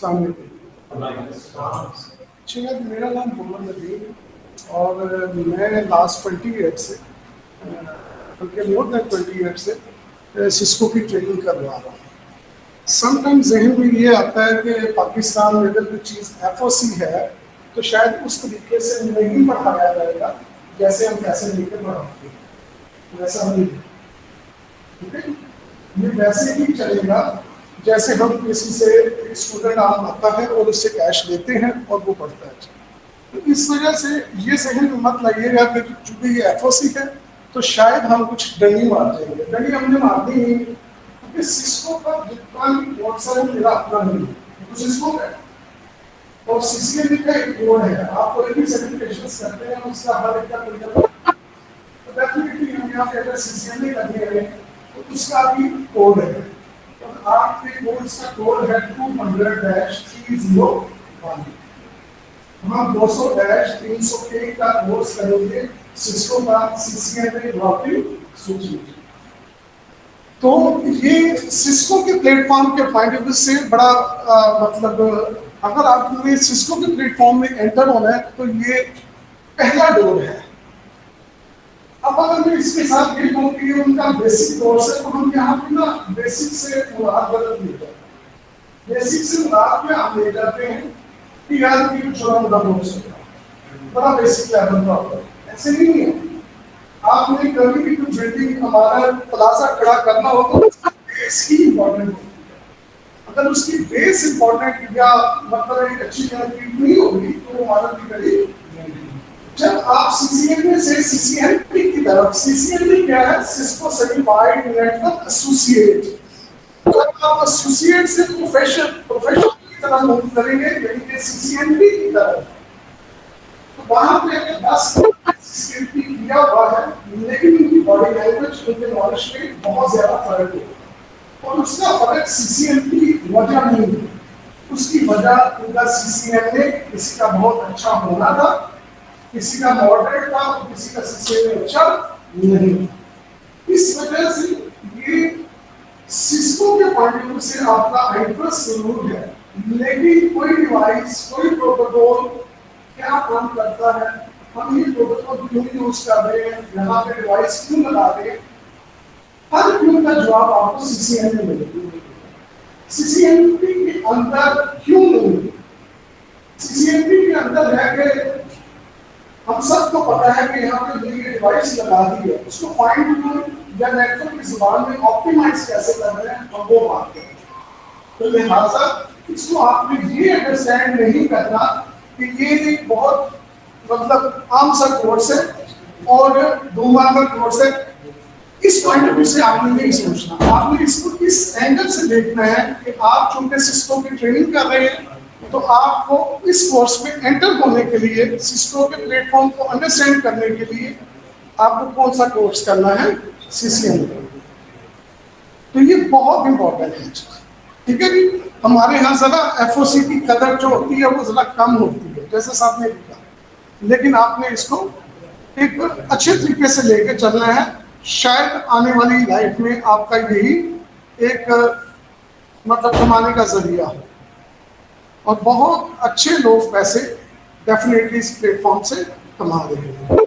अस्सलाम वालेकुम। मेरा नाम मोहम्मद नदीम और मैं लास्ट 20 ईयर से बल्कि मोर देन 20 ईयर से सिस्को की ट्रेनिंग करवा रहा हूँ। समटाइम जहन में ये आता है कि पाकिस्तान में अगर कोई चीज़ FOC है तो शायद उस तरीके से नहीं पढ़ाया जाएगा जैसे हम पैसे लेकर पढ़ाते हैं, वैसा नहीं है। ठीक है, ये वैसे ही चलेगा जैसे हम किसी से स्टूडेंट आता है और उससे कैश लेते हैं और वो पढ़ता है। तो इस वजह से ये जहन में मत लाइएगा कि चूंकि ये FOC है तो शायद हम कुछ डंडी मार देंगे। डंडी हमने मारनी नहीं, क्योंकि सिस्को का जितना भी कोर्स है मेरा अपना नहीं है, तो सिस्को है और CCNB का एक कोड है। आप कोई भी सर्टिफिकेशन करते हैं उसका हर एक का कोई तो डेफिनेटली हम यहाँ पे अगर CCNB लगे हैं तो उसका भी कोड है। तो आपके कोर्स का कोड है 200-301। हम 200-301 का कोर्स करेंगे सिस्को का CCNB ब्लॉकिंग सूची। तो ये सिस्को के प्लेटफॉर्म के पॉइंट ऑफ व्यू से बड़ा मतलब अगर आपने सिस्को के प्लेटफॉर्म में एंटर होना है तो ये पहला डोर है। अब अगर मैं इसके साथ ये कहूँ कि उनका बेसिक कोर्स है तो हम यहाँ पे ना बेसिक से मुराद बदल देते हैं। बेसिक से मुराद में आप ले जाते हैं कि यार की छोटा मोटा कोर्स है, बड़ा बेसिक लेवल का होता है। ऐसे नहीं है, आपने कभी भी कोई बिल्डिंग हमारा प्लाजा खड़ा करना हो तो बेस ही इम्पोर्टेंट होती है। अगर उसकी बेस इम्पोर्टेंट या मतलब एक अच्छी कंक्रीट नहीं होगी तो हमारा भी कभी जब आप CCNB से CCNP की तरफ, CCNP क्या है? Cisco certified network associate. तो आप एसोसिएट से प्रोफेशनल की तरफ मूव करेंगे, यानी कि CCNP की तरफ। तो वहां पे 10 CCNP किया हुआ है, लेकिन उनकी बॉडी लैंग्वेज, उनके नॉलेज में बहुत ज्यादा फर्क है और उसका फर्क CCNP की वजह नहीं है। उसकी वजह उनका CCNA किसी का बहुत अच्छा होना था, किसी का मॉडरेट था, किसी का CCNA अच्छा नहीं। इस वजह से ये सिस्को के पॉइंट ऑफ व्यू से आपका इंटरेस्ट जरूर है, लेकिन कोई डिवाइस, कोई प्रोटोकॉल क्या काम करता है, हम ये प्रोटोकॉल क्यों यूज कर रहे हैं, यहाँ पे डिवाइस क्यों लगा रहे हैं, हर क्यों का जवाब आपको CCNP में मिलेगा। CCNP के अंदर क्यों नहीं, CCNP के अंदर है कि हम सबको पता है कि यहाँ पे ये डिवाइस लगा दी है, उसको फाइंड या नेटवर्क की जुबान में ऑप्टिमाइज कैसे कर रहे हैं हम वो मानते हैं। तो लिहाजा इसको आपने ये अंडरस्टैंड नहीं करना कि ये एक बहुत मतलब आम सा कोर्स है और धूमार कोर्स है। इस पॉइंट ऑफ व्यू से आपने नहीं सोचना, आपने इसको इस एंगल से देखना है कि आप चूंकि सिस्को की ट्रेनिंग कर रहे हैं तो आपको इस कोर्स में एंटर होने के लिए, सिस्को के प्लेटफॉर्म को अंडरस्टैंड करने के लिए आपको कौन सा कोर्स करना है? CCNP। तो ये बहुत इंपॉर्टेंट है, ठीक है जी। हमारे यहाँ जरा FOC की कदर जो होती है वो जरा कम होती है, जैसे साहब ने लिखा, लेकिन आपने इसको एक अच्छे तरीके से लेके चलना है। शायद आने वाली लाइफ में आपका यही एक मतलब कमाने का जरिया हो और बहुत अच्छे लोग पैसे डेफिनेटली इस प्लेटफॉर्म से कमा रहे हैं।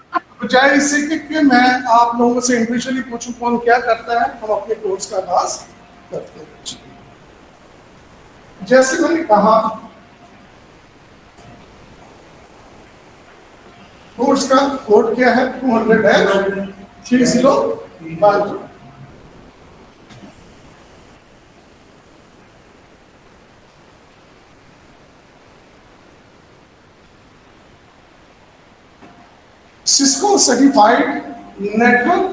बजाय इससे कि मैं आप लोगों से इंडिविजुअली पूछूं कौन क्या करता है, हम अपने कोर्स का आगाज करते हैं। जैसे मैंने कहा कोर्स का कोड क्या है? 200-301। Cisco certified network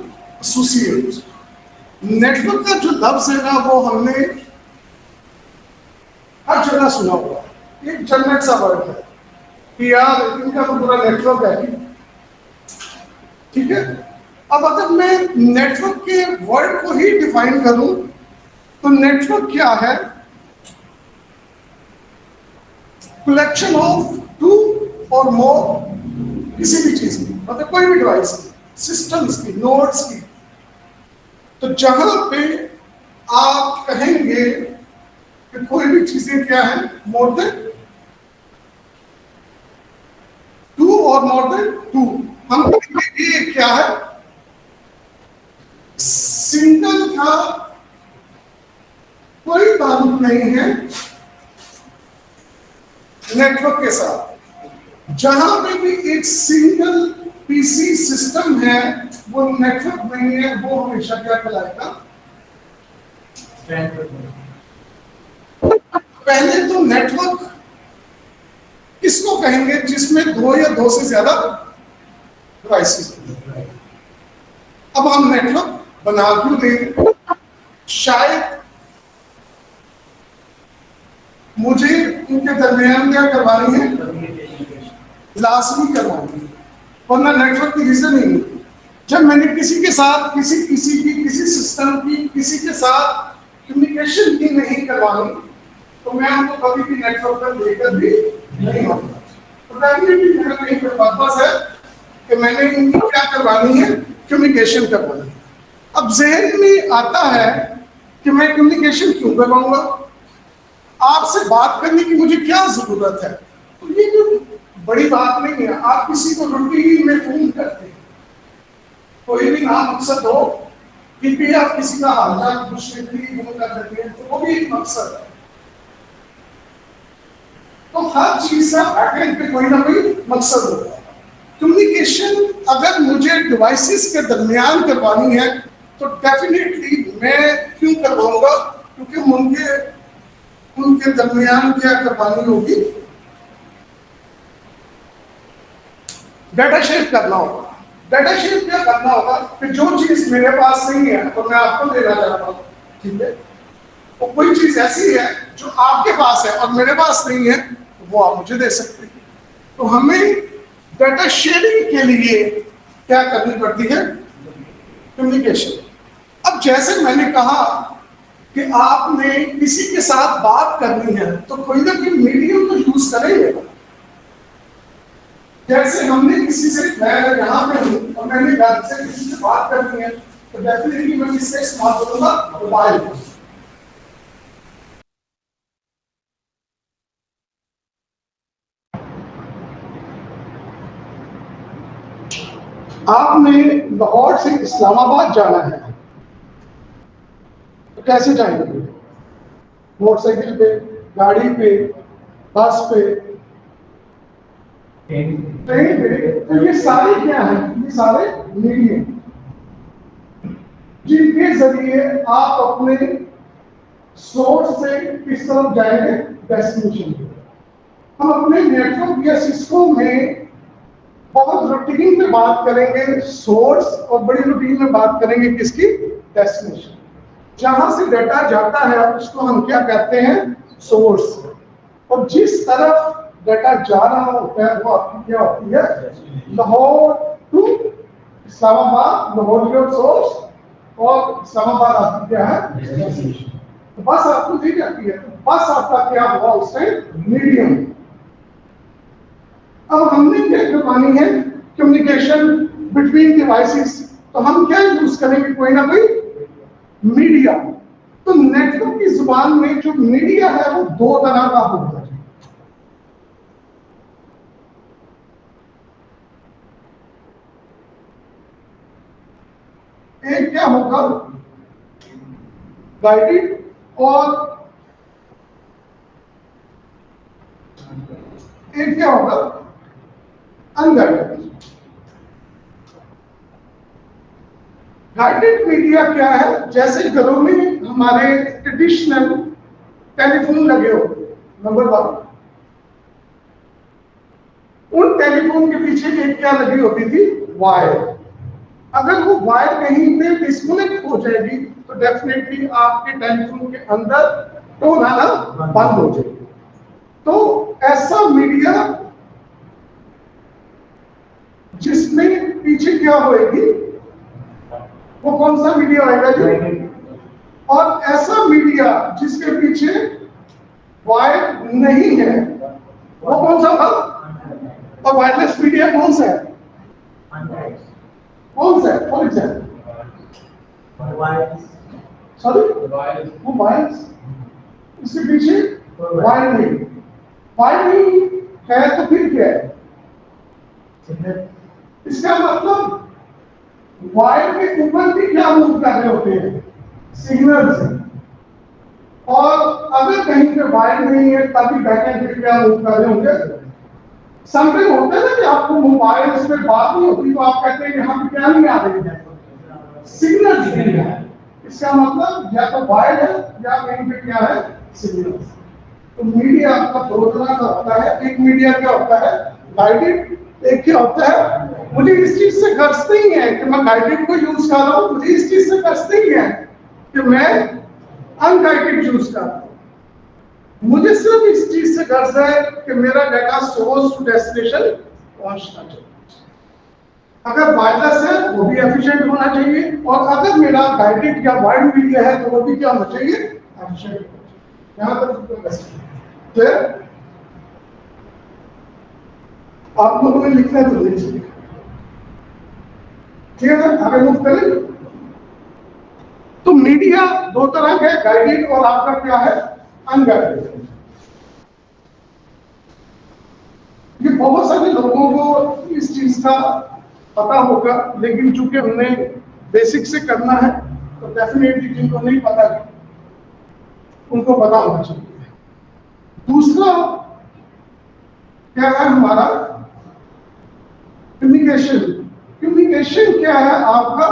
associate. Network का जो लफ्ज है ना वो हमने हर जगह सुना हुआ, एक जनरल सा वर्ड है कि यार इनका तो पूरा नेटवर्क है, ठीक है। अब अगर मैं नेटवर्क के वर्ड को ही डिफाइन करूं तो नेटवर्क क्या है? कलेक्शन ऑफ 2 और मोर किसी भी चीज की, मतलब कोई भी डिवाइस की, सिस्टम्स की, नोड्स की। तो जहां पे आप कहेंगे कि कोई भी चीजें क्या है, मोर देन 2 और मोर देन 2। हम ये क्या है, सिंगल का कोई ताल्लुक नहीं है नेटवर्क के साथ। जहां पे भी एक सिंगल पीसी सिस्टम है वो नेटवर्क नहीं है, वो हमेशा क्या कहलाएगा, पहले तो नेटवर्क किसको कहेंगे, जिसमें 2 या 2 से ज्यादा डिवाइसेस। अब हम नेटवर्क बना क्यों देंगे, शायद मुझे उनके दरमियान क्या करवानी है, लाजमी करवानी है, वरना नेटवर्क की रीजन ही नहीं। जब मैंने किसी के साथ किसी सिस्टम की किसी के साथ कम्युनिकेशन ही नहीं करवानी, तो मैं उनको कभी भी नेटवर्क पर लेकर भी नहीं आऊंगा। तो डेफिनेटली मेरा कहीं पर पर्पस है कि मैंने इनकी क्या करवानी है, कम्युनिकेशन करवानी है। अब जहन में आता है कि मैं कम्युनिकेशन क्यों करवाऊंगा, आपसे बात करने की मुझे क्या जरूरत है। तो ये कोई बड़ी बात नहीं है। आप किसी को रूटीन में फोन करते हैं, कोई भी नाम मकसद हो कि आप किसी का हालचाल पूछने के लिए फोन कर देते हैं, तो वो भी एक मकसद है। तो हर चीज का बैकएंड पे कोई ना कोई मकसद होता है। कम्युनिकेशन अगर मुझे डिवाइसेस के दरमियान करवानी है तो डेफिनेटली मैं क्यों करवाऊंगा, क्योंकि उनके दरमियान क्या करवानी होगी, डाटा शेयर करना होगा। डाटा शेयर क्या करना होगा कि जो चीज मेरे पास नहीं है तो मैं आपको देना चाहता हूं, ठीक है, तो कोई चीज ऐसी है जो आपके पास है और मेरे पास नहीं है, वो आप मुझे दे सकते हैं। तो हमें डाटा शेयरिंग के लिए क्या करनी पड़ती है, कम्युनिकेशन। अब जैसे मैंने कहा कि आपने किसी के साथ बात करनी है तो कोई ना कोई मीडियम तो यूज करेंगे। जैसे हमने किसी से, मैं यहाँ पे हूँ और मैंने घर से किसी से बात करनी है तो डेफिनेटली मैं किससे इस्तेमाल करूंगा, मोबाइल। आपने लाहौर से इस्लामाबाद जाना है तो कैसे जाएंगे, मोटरसाइकिल पे, गाड़ी पे, बस पे, ट्रेन पे। तो ये सारे क्या है, ये सारे मीडियम जिनके जरिए आप अपने सोर्स से किस तरफ जाएंगे, डेस्टिनेशन पे। हम अपने नेटवर्क या सिस्टम में बहुत रूटीन में बात करेंगे सोर्स और बड़ी रूटीन में बात करेंगे किसकी, डेस्टिनेशन। जहां से डाटा जाता है उसको हम क्या कहते हैं, सोर्स। और जिस तरफ डाटा जा रहा होता है वो आपकी क्या होती है, Lahore to Islamabad, Lahore your source और इस्लामाबाद आपकी क्या है, डेस्टिनेशन। तो बस आपको दी जाती है, तो बस आपका क्या हुआ उससे, मीडियम। अब हमने क्या करवानी है, कम्युनिकेशन बिटवीन डिवाइसेस, तो हम क्या यूज करेंगे, कोई ना कोई मीडिया। तो नेटवर्क की जुबान में जो मीडिया है वो 2 तरह का होता है। एक क्या होगा, गाइडेड, और एक क्या होगा, अनगाइडेड। गाइडेड मीडिया क्या है, जैसे घरों में हमारे ट्रेडिशनल टेलीफोन लगे हो, नंबर 1, उन टेलीफोन के पीछे एक क्या लगी होती थी, वायर। अगर वो वायर कहीं पे डिस्कनेक्ट हो जाएगी तो डेफिनेटली आपके टेलीफोन के अंदर टोन आना बंद हो जाएगी। तो ऐसा मीडिया जिसमें पीछे क्या होएगी, वो कौन सा मीडिया होएगा जी, और ऐसा मीडिया जिसके पीछे वायर नहीं है वो कौन सा था, और वायरलेस मीडिया कौन सा है, कौन सा है, फॉर एग्जाम्पल सॉरी, वो वायर्स। इसके पीछे वायरिंग, वायरिंग है तो फिर क्या है? इसका मतलब वायर के ऊपर भी क्या मूव कर रहे होते हैं? सिग्नल्स। और अगर कहीं पे वायर नहीं है तभी बैकएंड पे क्या मूव कर रहे होंगे? समथिंग होता है ना कि आपको मोबाइल पे बात नहीं होती तो आप कहते हैं यहाँ पे क्या नहीं आ रही है? सिग्नल नहीं है। इसका मतलब या तो वायर है या कहीं पे क्या है? सिग्नल। तो मीडिया आपका दो तरह का होता है। एक मीडिया क्या होता है? गाइडेड। एक क्या होता है? मुझे इस चीज से गर्ज नहीं है कि मैं गाइडेड को यूज कर रहा हूं, मुझे इस चीज से गर्ज नहीं है कि मैं अनगाइडेड यूज कर रहा हूं। मुझे सिर्फ इस चीज से गर्ज है कि मेरा डाटा सोर्स टू डेस्टिनेशन पहुंचना चाहिए। अगर वायरलेस है वो भी एफिशिएंट होना चाहिए, और अगर मेरा गाइडेड या वायर्ड मीडिया है तो वो भी क्या होना चाहिए? एफिशिएंट। यहां तक क्लियर? आप लोगों ने लिखना तो नहीं चाहिए। ठीक है सर, आगे मूव करें। तो मीडिया दो तरह के, गाइडेड और आपका क्या है? अनगाइडेड। ये बहुत सारे लोगों को इस चीज का पता होगा, लेकिन चूंकि हमने बेसिक से करना है तो डेफिनेटली जिनको नहीं पता उनको पता होना चाहिए। दूसरा क्या है हमारा? कम्युनिकेशन। कम्युनिकेशन क्या है आपका?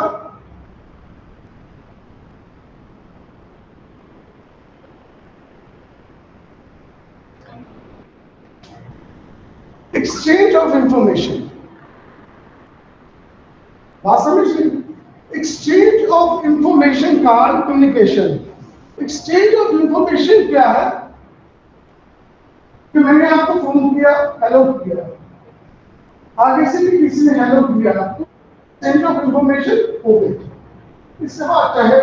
Exchange of information. बात समझ ली? एक्सचेंज ऑफ इंफॉर्मेशन का कम्युनिकेशन। एक्सचेंज ऑफ इंफॉर्मेशन क्या है? कि मैंने आपको फोन किया, हेलो किया, आगे से भी किसी ने हेलो किया, एक्सचेंज ऑफ इंफॉर्मेशन हो गई। इससे बात चाहे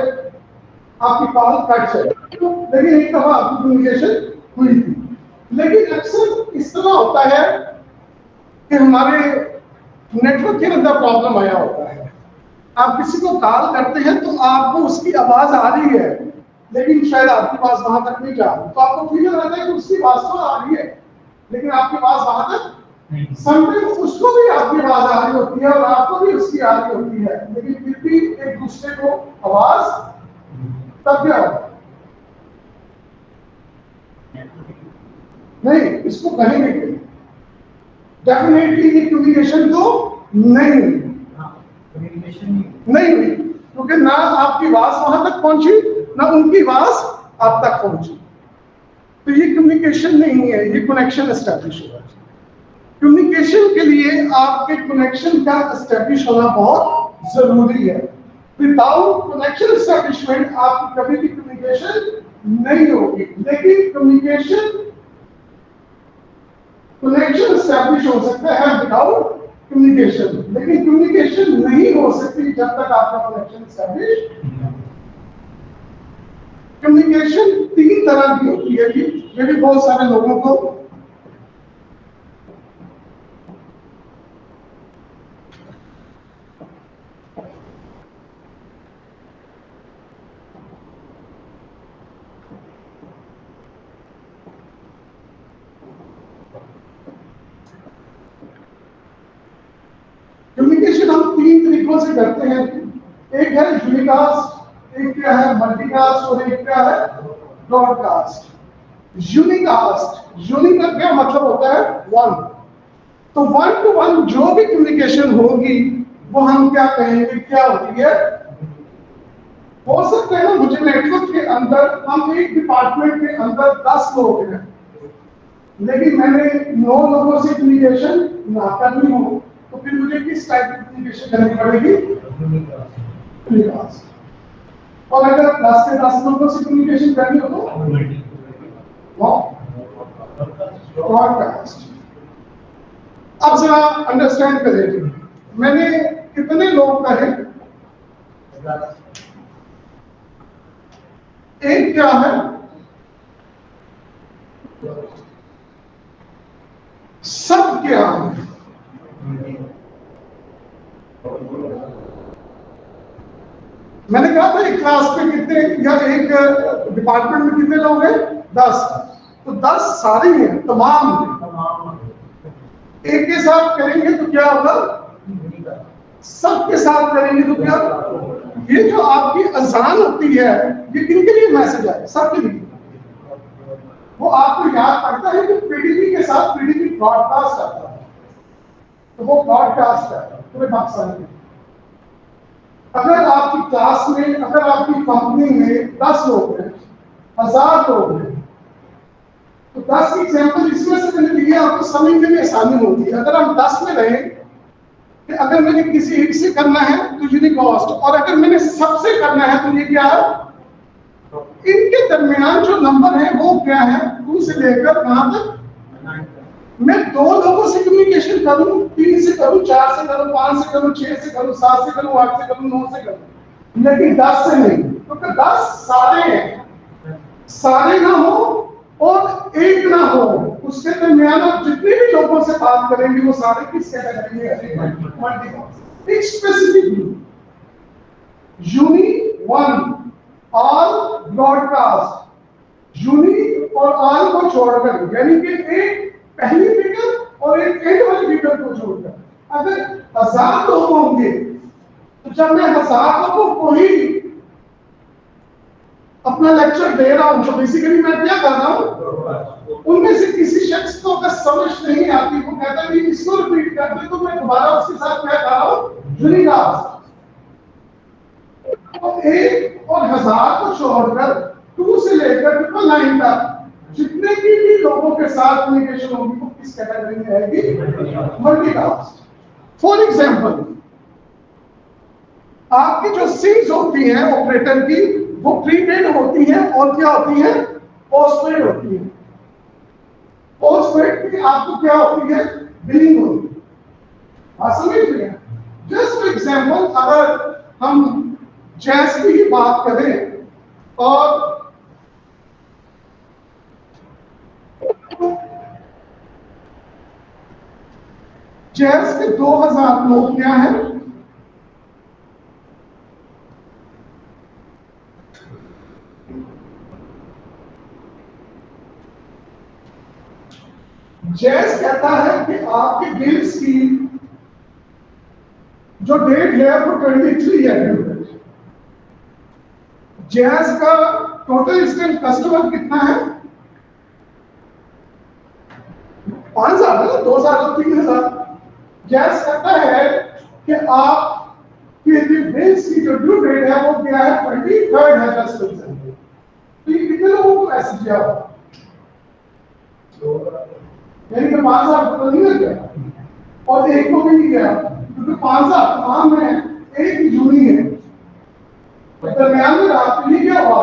आपकी कॉल कट जाए, लेकिन एक दफा आपकी कम्युनिकेशन हुई थी। लेकिन अक्सर इस तरह होता है कि हमारे नेटवर्क के अंदर प्रॉब्लम आया होता है। आप किसी को कॉल करते हैं तो आपको उसकी आवाज आ रही है, लेकिन शायद आपकी आवाज वहां तक नहीं जा रही, तो आपको फील रहता है कि उसकी आवाज तो आ रही है लेकिन आपकी आवाज वहां तक समटाइम उसको भी आपकी आवाज आ रही होती है और आपको भी उसकी आ रही होती है, लेकिन फिर भी एक दूसरे को आवाज तब क्या होगा? नहीं, इसको कहेंगे डेफिनेटली ये कम्युनिकेशन तो नहीं हुई, नहीं हुई, क्योंकि ना आपकी आवाज वहां तक पहुंची ना उनकी आवाज आप तक पहुंची। तो ये कम्युनिकेशन नहीं है, ये कनेक्शन एस्टैब्लिश हुआ है। कम्युनिकेशन के लिए आपके कनेक्शन का एस्टैब्लिश होना बहुत जरूरी है। विदाउट कनेक्शन एस्टैब्लिशमेंट आपकी कभी भी कम्युनिकेशन नहीं होगी। लेकिन कम्युनिकेशन कनेक्शन एस्टैब्लिश हो सकता है विदाउट कम्युनिकेशन, लेकिन कम्युनिकेशन नहीं हो सकती जब तक आपका कनेक्शन एस्टैब्लिश। कम्युनिकेशन तीन तरह की होती है कि ये भी बहुत सारे लोगों को कम्युनिकेशन हम तीन तरीकों से करते हैं। एक है यूनिकास्ट, एक क्या है मल्टीकास्ट, और एक क्या है ब्रॉडकास्ट। यूनिकास्ट, यूनि का क्या मतलब होता है? वन। तो वन टू वन जो भी कम्युनिकेशन होगी वो हम क्या कहेंगे, क्या होती है? हो सकता है ना मुझे नेटवर्क के अंदर हम एक डिपार्टमेंट के अंदर 10 लोग हैं, लेकिन मैंने 9 लोगों से कम्युनिकेशन ना करनी हो, तो फिर मुझे किस टाइप की कम्युनिकेशन करनी पड़ेगी? यूनिकास्ट। और अगर 10 के 10 लोगों से कम्युनिकेशन करनी हो तो ब्रॉडकास्ट। अब जरा अंडरस्टैंड करें, मैंने कितने लोग कहे? एक क्या है? सब क्या है? मैंने कहा था एक क्लास में कितने या एक डिपार्टमेंट में कितने लोग हैं? 10, तो 10 सारे हैं, तमाम एक के साथ करेंगे तो क्या होगा, सबके साथ करेंगे तो क्या, ये जो आपकी अजान होती है ये किनके लिए मैसेज है, सबके लिए। वो आपको याद पड़ता है कि पीडीपी के साथ पीडीपी ब्रॉडकास्ट आता है, तो वो ब्रॉडकास्ट है पूरे पाकिस्तान में। अगर आपकी क्लास में, अगर आपकी कंपनी में 10 लोग हैं, 1000 लोग हैं, तो 10 की एग्जाम्पल इसमें से मैंने लिया, आपको समझने में आसानी होगी। अगर हम 10 में रहे कि अगर मैंने किसी एक से करना है तो यूनिक कॉस्ट, और अगर मैंने सबसे करना है तो ये क्या है, इनके दरमियान जो नंबर है वो क्या है, 2 से लेकर कहां तक, मैं 2 लोगों से कम्युनिकेशन करूं, 3 से करूं, 4 से करूं, 5 से करूं, 6 से करूं, 7 से करूं, 8 से करूं, 9 से करूं, लेकिन 10 से नहीं, क्योंकि 10 सारे हैं, सारे ना हो और एक ना हो, उसके दरमियान आप जितने भी लोगों से बात करेंगे वो सारे किस कैटेगरी में, एक specific group, unique all broadcast, unique और ऑल को छोड़कर, यानी कि एक पहली फिगर और एक एंड वाली फिगर को छोड़कर, अगर 1000 लोग होंगे तो जब मैं 1000 लोगों को ही अपना लेक्चर दे रहा हूं तो बेसिकली मैं क्या कर रहा हूं, उनमें से किसी शख्स को अगर समझ नहीं आती, वो कहता है इसको रिपीट कर दे, तो मैं दोबारा उसके साथ क्या कर रहा हूं, यूनिक। तो 1 और 1000 को छोड़कर 2 से लेकर 9 तक जितने भी लोगों के साथ कम्युनिकेशन होगी वो किस कैटेगरी में आएगी, मल्टीटास्क। फॉर एग्जांपल, आपकी जो सीज होती हैं ऑपरेटर की, वो प्रीपेड होती हैं और क्या होती है, पोस्टपेड होती है। पोस्टपेड की आपको क्या होती है, बिलिंग होती है, आप समझ रहे हैं। जस्ट फॉर एग्जांपल, अगर हम जैस की बात करें और जैस के 2000 लोग क्या है, जैस कहता है कि आपके बिल्स की जो डेट है वो 23 है। जैस का टोटल स्टेम कस्टमर कितना है, 5000 है, 2000 और 3000। जैस कहता है कि आप के बिल्स की जो ड्यू डेट है वो क्या है, 23 है कस्टमर। तो ये कितने लोगों को मैसेज किया, यानी कि 5000 तो नहीं गया और एक को भी नहीं गया, क्योंकि 5000 तमाम है, एक जूनी है, दरमियान में रात नहीं गया हुआ।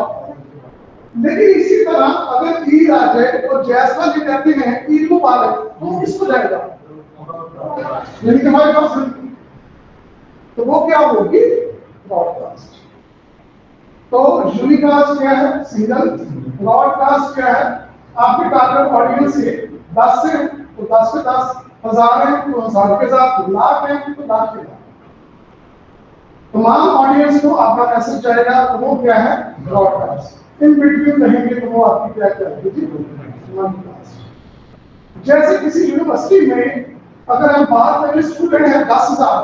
लेकिन इसी तरह अगर ईद आ जाए और जैसा जी कहते हैं ईद मुबारक, तो किसको जाएगा, यानी कि हमारे पास, तो वो क्या होगी, ब्रॉडकास्ट। तो यूनिकास्ट क्या है, सिंगल। ब्रॉडकास्ट क्या है, आपके टारगेट ऑडियंस से 10 से, तो 10 से 10, 1000 है तो 1000 के साथ, लाख है तो लाख के साथ, तमाम ऑडियंस को आपका मैसेज जाएगा, तो वो क्या है, ब्रॉडकास्ट। इन बिटवीन रहेंगे तो वो आपकी क्या कहलाएगी, जैसे किसी यूनिवर्सिटी में अगर हम बात करें स्टूडेंट है 10,000,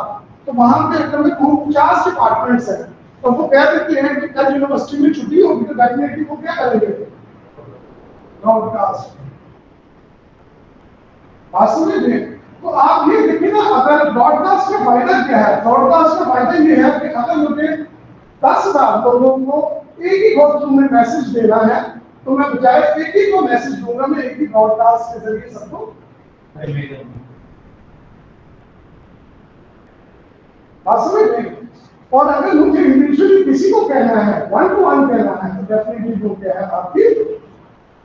तो वहां पे अगर 50 डिपार्टमेंट्स हैं, तो वो कह देते हैं कि कल यूनिवर्सिटी में छुट्टी होगी, तो डेफिनेटली वो क्या करेंगे, ब्रॉडकास्ट। तो आप ये देखिए ना, अगर ब्रॉडकास्ट का फायदा क्या है, ब्रॉडकास्ट का फायदा ये है कि अगर मुझे 10,000 लोगों को एक ही वक्त में मैसेज देना है, तो मैं बजाय एक ही को मैसेज दूंगा, मैं एक ही ब्रॉडकास्ट के जरिए सबको। और अगर मुझे इंडिविजुअली किसी को कहना है, 1 to 1 कहना है, तो डेफिनेटली वो क्या है, आपकी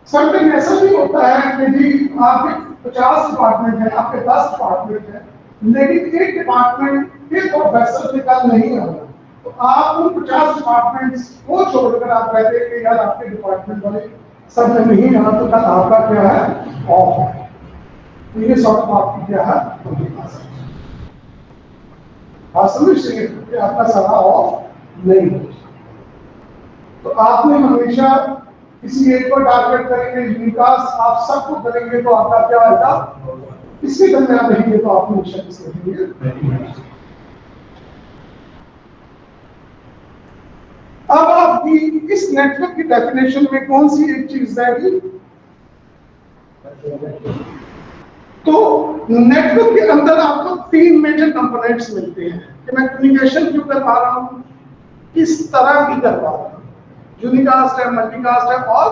समथिंग ऐसा भी होता है कि जी आपके 50 डिपार्टमेंट है, आपके 10 डिपार्टमेंट है, लेकिन एक डिपार्टमेंट के प्रोफेसर के कल नहीं होगा, तो आप उन 50 डिपार्टमेंट्स को छोड़कर आप कहते हैं कि यार आपके डिपार्टमेंट वाले सब में नहीं आना, तो कल आपका क्या है, ऑफ है। तो ये सब आपकी क्या है, समझ आपका सारा ऑफ नहीं हो। तो आपने हमेशा किसी एक को टारगेट करेंगे, यूनिकास्ट आप सबको करेंगे तो आपका क्या होगा, इसके दरमियान रहेंगे तो आप हमेशा किसके रहेंगे। अब आपकी इस नेटवर्क की डेफिनेशन में कौन सी एक चीज आएगी, तो नेटवर्क के अंदर आपको 3 मेजर कंपोनेंट्स मिलते हैं कि मैं कम्युनिकेशन क्यों कर पा रहा हूं, किस तरह की कर पा रहा हूं, यूनिकास्ट है, मल्टीकास्ट है, और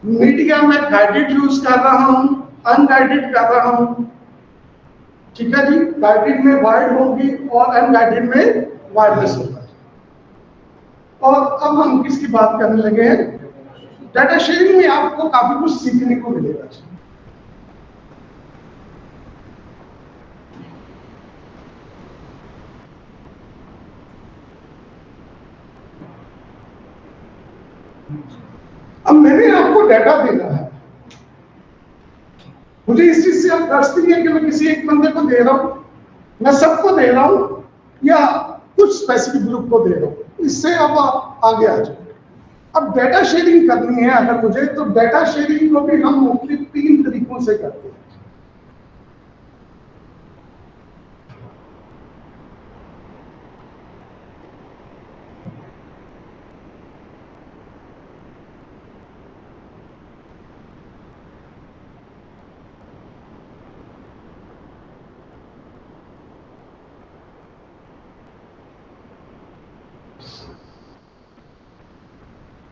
मीडिया में गाइडेड यूज कर रहा हूं, अनगाइडेड कर रहा हूं। ठीक है जी, गाइडेड में वायर्ड होगी और अनगाइडेड में वायरलेस होगा। और अब हम किसकी बात करने लगे हैं, डाटा शेयरिंग में आपको काफी कुछ सीखने को मिलेगा। अब मैंने आपको डाटा देना है, मुझे इस चीज से अब गर्ज नहीं है कि मैं किसी एक बंदे को दे रहा हूं, मैं सबको दे रहा हूं या कुछ स्पेसिफिक ग्रुप को दे रहा हूं। इससे अब आप आगे आ जाए। अब डाटा शेयरिंग करनी है अगर मुझे, तो डाटा शेयरिंग को भी हम मुख्तलिफ 3 तरीकों से करते हैं।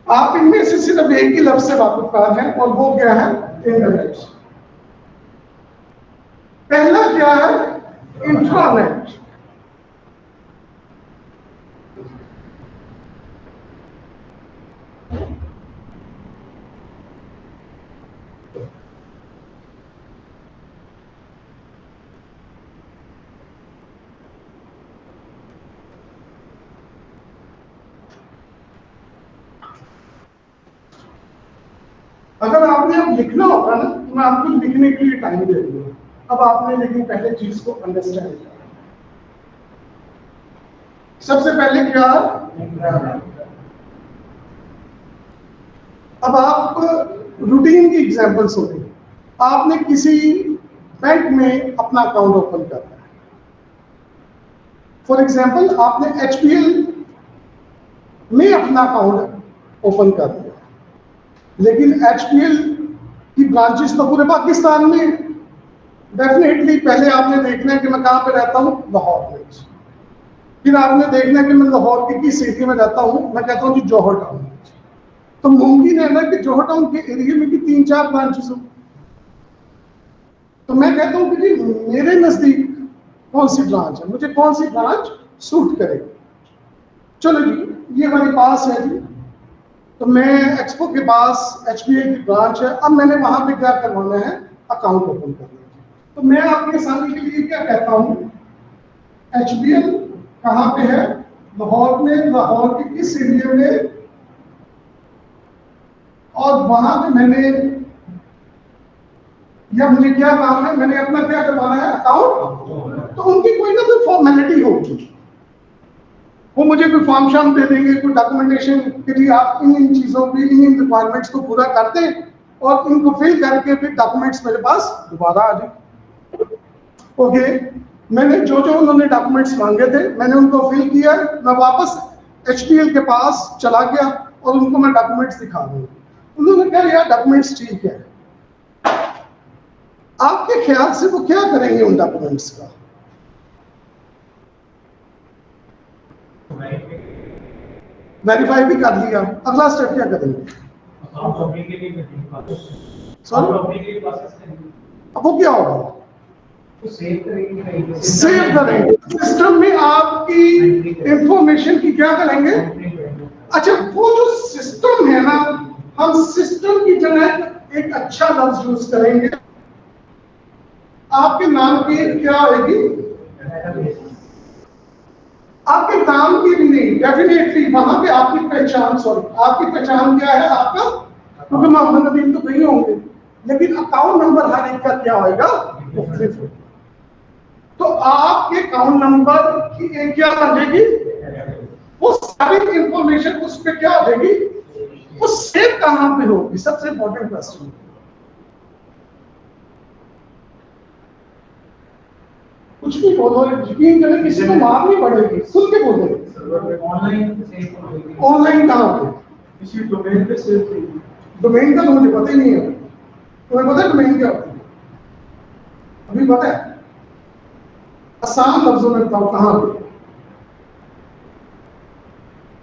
आप इनमें से सिर्फ एक ही लफ्ज से वाकिफ हैं और वो क्या है, इंटरनेट। पहला क्या है, इंट्रानेट। अगर आपने अब लिखना होगा ना, तो मैं आपको लिखने के लिए टाइम दे दूंगा। अब आपने लेकिन पहले चीज को अंडरस्टैंड किया। सबसे पहले क्या, अब आप रूटीन की एग्जांपल्स होती हैं। आपने किसी बैंक में अपना अकाउंट ओपन करना है। फॉर एग्जांपल आपने एचपीएल में अपना अकाउंट ओपन कर दिया, लेकिन एचपीएल की ब्रांचेस तो पूरे पाकिस्तान में। डेफिनेटली पहले आपने देखना है कि मैं कहां पे रहता हूं, लाहौर में। फिर आपने देखना है कि मैं लाहौर की किस सिटी में रहता हूं, मैं कहता हूं जी जौहर टाउन में। तो मुमकिन है ना कि जौहर टाउन के एरिया में भी 3-4 ब्रांचेस हो। तो मैं कहता हूं कि जी मेरे नजदीक कौन सी ब्रांच है, मुझे कौन सी ब्रांच सूट करेगी। चलो जी ये हमारे पास है जी, तो मैं एक्सपो के पास एचपीएल की ब्रांच है। अब मैंने वहां पे क्या करवाना है, अकाउंट ओपन करना है। तो मैं आपके सामने के लिए क्या कहता हूं, एचपीएल कहां पे है, लाहौर में। लाहौर के किस एरिया में, और वहां पे मैंने, या मुझे क्या काम है, मैंने अपना क्या करवाना है, अकाउंट। तो उनकी कोई ना कोई फॉर्मेलिटी होगी, वो मुझे कोई फॉर्म शाम दे देंगे, कोई डॉक्यूमेंटेशन के लिए आप इन चीजों की, इन रिक्वायरमेंट्स को पूरा करते हैं और इनको फिल करके फिर डॉक्यूमेंट्स मेरे पास दोबारा आ जाए। ओके, मैंने जो जो उन्होंने डॉक्यूमेंट्स मांगे थे मैंने उनको फिल किया, मैं वापस एचपीएल के पास चला गया और उनको मैं डॉक्यूमेंट्स दिखा दूंगा। उन्होंने कहा यार डॉक्यूमेंट्स ठीक है। आपके ख्याल से वो क्या करेंगे उन डॉक्यूमेंट्स का, वेरीफाई भी कर लिया, अगला स्टेप क्या करेंगे, अब वो क्या होगा, सेव करेंगे सिस्टम में, आपकी इंफॉर्मेशन की क्या करेंगे। अच्छा वो जो सिस्टम है ना, हम सिस्टम की जगह एक अच्छा लफ्ज यूज करेंगे, आपके नाम की क्या होगी, आपके नाम की भी नहीं, डेफिनेटली वहां पे आपकी पहचान, सॉरी आपकी पहचान क्या है आपका, क्योंकि मोहम्मद नबी तो नहीं होंगे, लेकिन अकाउंट नंबर हर एक का क्या होगा, मुख्तलिफ होगा। तो आपके अकाउंट नंबर की क्या बनेगी, वो सारी इंफॉर्मेशन उस पर क्या हो जाएगी, वो सेव कहां पे होगी, सबसे इंपॉर्टेंट क्वेश्चन। कुछ भी बोलो, यकीन करें किसी को मार नहीं पड़ेगी, खुद के बोलो। ऑनलाइन कहां पे, किसी डोमेन पे सेव करेगी। डोमेन का तो मुझे पता ही नहीं है, तुम्हें पता है डोमेन क्या होता है? अभी पता है? आसान लफ्जों में बताओ कहां पे।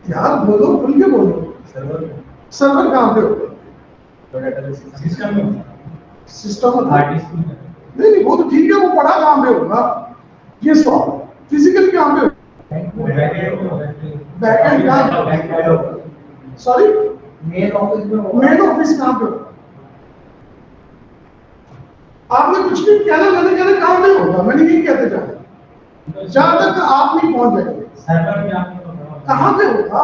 यार बोलो, खुल के बोलो। सर्वर कहां पे होगा? सिस्टम नहीं नहीं, वो तो ठीक है, वो पढ़ा कहां पे होगा ये सवाल। फिजिकल कहां पे होगा? बैकएंड कहां, सॉरी मेन ऑफिस में होगा। मेन ऑफिस कहां पे होगा? आपने कुछ भी कहना, मैंने कहना कहां पे होगा, मैंने नहीं कहते जाना, जहां तक आप नहीं पहुंच जाएंगे। कहां पे होगा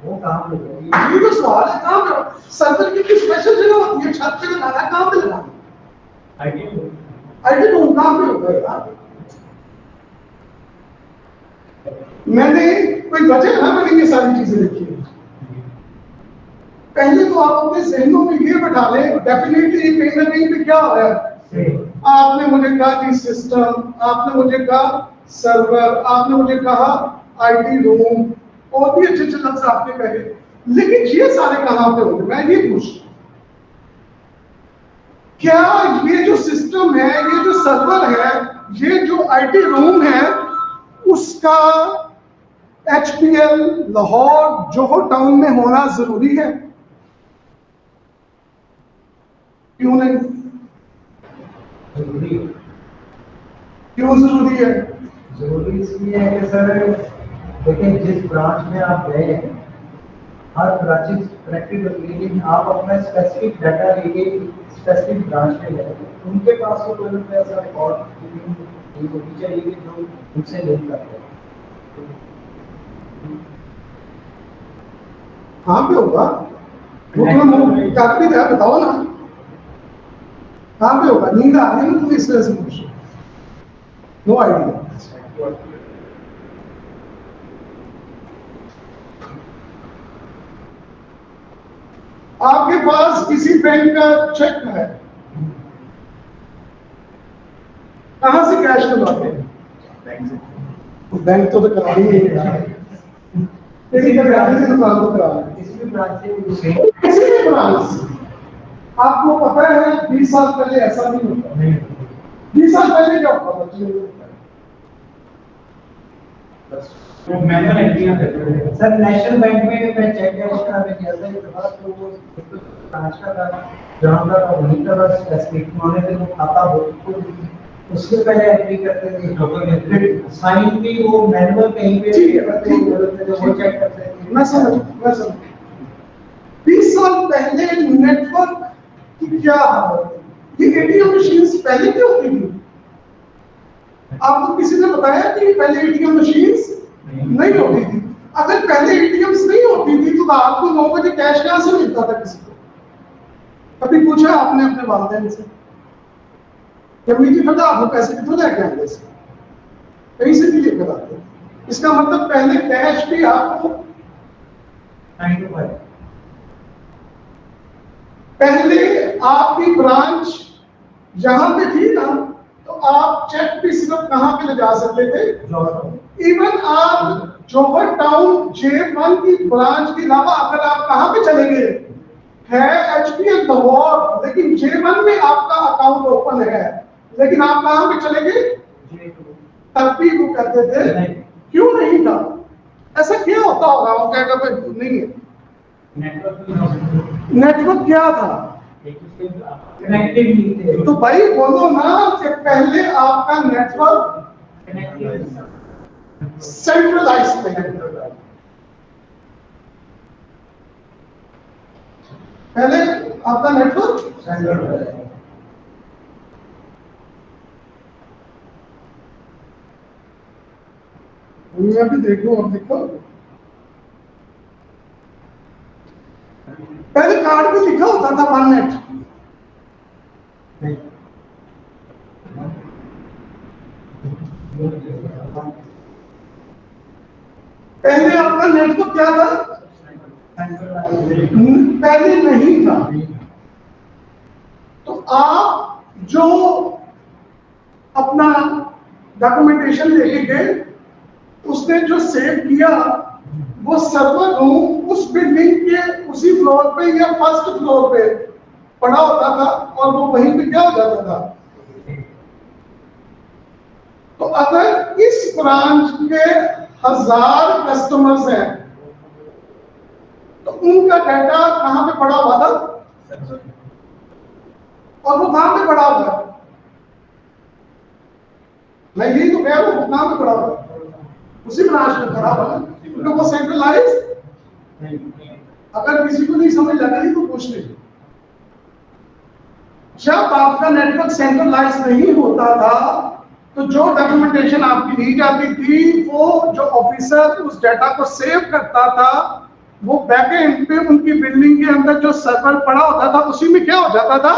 वो, कहां पे होगा, ये तो सवाल है। कहां पे सर्वर की किस स्पेशल जगह होती है, छत पे लगाना है, कहां पे लगाना है? आईटी रूम कहां पे होगा यार? मैंने कोई वजह ना, मैंने ये सारी चीजें लिखी है। पहले तो आप अपने जहनों में ये बैठा लें, डेफिनेटली कहीं ना कहीं पे क्या हो रहा है। आपने मुझे कहा कि सिस्टम, आपने मुझे कहा सर्वर, आपने मुझे कहा आईटी रूम, और भी अच्छे अच्छे लफ्ज आपने कहे, लेकिन ये सारे कहां पे होंगे? मैं ये पूछ, क्या ये जो सिस्टम है, ये जो सर्वर है, ये जो आईटी रूम है, उसका एचपीएल लाहौर जोहर टाउन में होना जरूरी है? क्यों नहीं? जरूरी, क्यों जरूरी है? जरूरी इसलिए है कि सर देखिए, जिस ब्रांच में आप गए हैं, हर ब्रांचेस कनेक्टेड होती है, लेकिन आप अपना स्पेसिफिक डाटा लेके स्पेसिफिक ब्रांच में गए, उनके पास तो कोई ऐसा रिकॉर्ड होनी चाहिए जो उनसे लिंक करते हैं। कहाँ पे होगा वो, तुम्हें काफी था, बताओ ना कहाँ पे होगा? नींद आ रही है ना तुम्हें, इस तरह से पूछ, नो आइडिया। आपके पास किसी बैंक का चेक है, कहां से कैश करवाते हैं? बैंक से। बैंक तो करा ही नहीं रहा है, किसी का ब्रांच से दुकान को करा, किसी भी ब्रांच से, किसी भी ब्रांच से। आपको पता है 20 साल पहले ऐसा नहीं होता। 20 साल पहले क्या होता था? मैनुअल एंट्रियां करते थे सर। नेशनल बैंक में मैं चेक कराने गया था एक बार, तो वो ब्रांच का था, जहाँ का वहीं का बस स्पेसिफिक होने से वो खाता हो, उसके पहले एंट्री करते थे, फिर साइन भी वो मैनुअल कहीं पे करते थे, वो चेक करते थे। मैं समझ 20 साल पहले नेटवर्क की क्या हालत थी? ये एटीएम मशीन्स पहले क्या होती थी? आपको किसी ने बताया कि पहले एटीएम मशीन्स नहीं होती थी? अगर पहले एटीएम्स नहीं होती थी तो रात को 9 बजे कैश कहां से मिलता था किसी को? कभी पूछा आपने अपने वालिदैन से? जब मीठी फटा आपको पैसे कितने लेके आएंगे से? कहीं से भी लेकर आते। इसका मतलब पहले कैश भी आपको पहले आपकी ब्रांच जहां पे थी ना, तो आप चेक भी सिर्फ कहां पे ले जा सकते थे? इवन आप जोहर टाउन J1 की ब्रांच के अलावा अगर आप कहां पे चले गए, है एचपीएल लाहौर, लेकिन J1 में आपका अकाउंट ओपन है, लेकिन आप कहां पे चले गए? तब भी वो कहते थे क्यों नहीं था? ऐसा क्या होता होगा? वो कहता भाई नहीं है। नेटवर्क क्या था? तो भाई बोलो ना कि पहले आपका नेटवर्क सेंट्रलाइज था। पहले आपका नेटवर्क सेंट्रलाइज। दुनिया भी देखो और देखो, पहले कार्ड पे लिखा होता था 1 नेट। पहले आपका नेटवर्क क्या था? पहले नहीं था। तो आप जो अपना डॉक्यूमेंटेशन लेके गए, उसने जो सेव किया वो सर्वर रूम उस बिल्डिंग के उसी फ्लोर पे या फर्स्ट फ्लोर पे पड़ा होता था और वो वहीं पे क्या हो जाता था। तो अगर इस ब्रांच के 1000 कस्टमर्स हैं तो उनका डाटा कहां पे पड़ा हुआ था, और वो कहां पे पड़ा हुआ है, मैं यही तो कह रहा हूं, वो कहां पे पड़ा हुआ है, उसी ब्रांच में पड़ा हुआ है, क्योंकि वो सेंट्रलाइज। अगर किसी को नहीं समझ लगा तो पूछ लीजिए। जब आपका नेटवर्क सेंट्रलाइज नहीं होता था तो जो डॉक्यूमेंटेशन आपकी दी जाती थी, वो जो ऑफिसर उस डाटा को सेव करता था, वो बैकएंड पे उनकी बिल्डिंग के अंदर जो सर्वर पड़ा होता था उसी में क्या हो जाता था।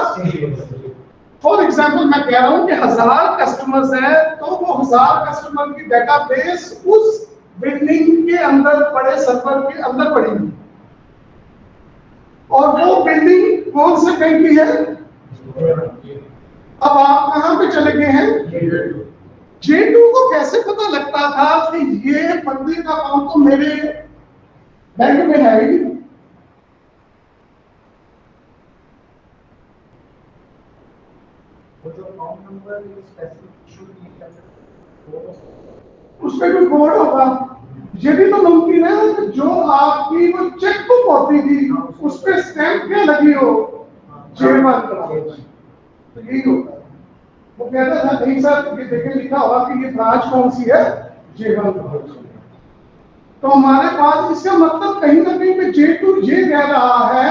फॉर एग्जाम्पल मैं कह रहा हूं कि 1000 कस्टमर्स हैं, तो वो 1000 कस्टमर की डेटाबेस उस बिल्डिंग के अंदर पड़े सर्वर के अंदर पड़ेगी। और वो बिल्डिंग कौन से बैंक की है? अब आप कहां पे चले गए हैं? J2 को कैसे पता लगता था कि ये बंदे का अकाउंट तो मेरे बैंक में है ही? उसमें भी कोड होगा। ये भी तो मुमकिन है कि जो आपकी वो चेकबुक होती थी उस पर स्टैंप क्या लगी हो, J1 तो यही होता है। वो कहता था नहीं सर, ये देखे लिखा होगा कि ये ब्रांच कौन सी है, J1। तो हमारे पास इसका मतलब कहीं ना कहीं पे J2 ये कह रहा है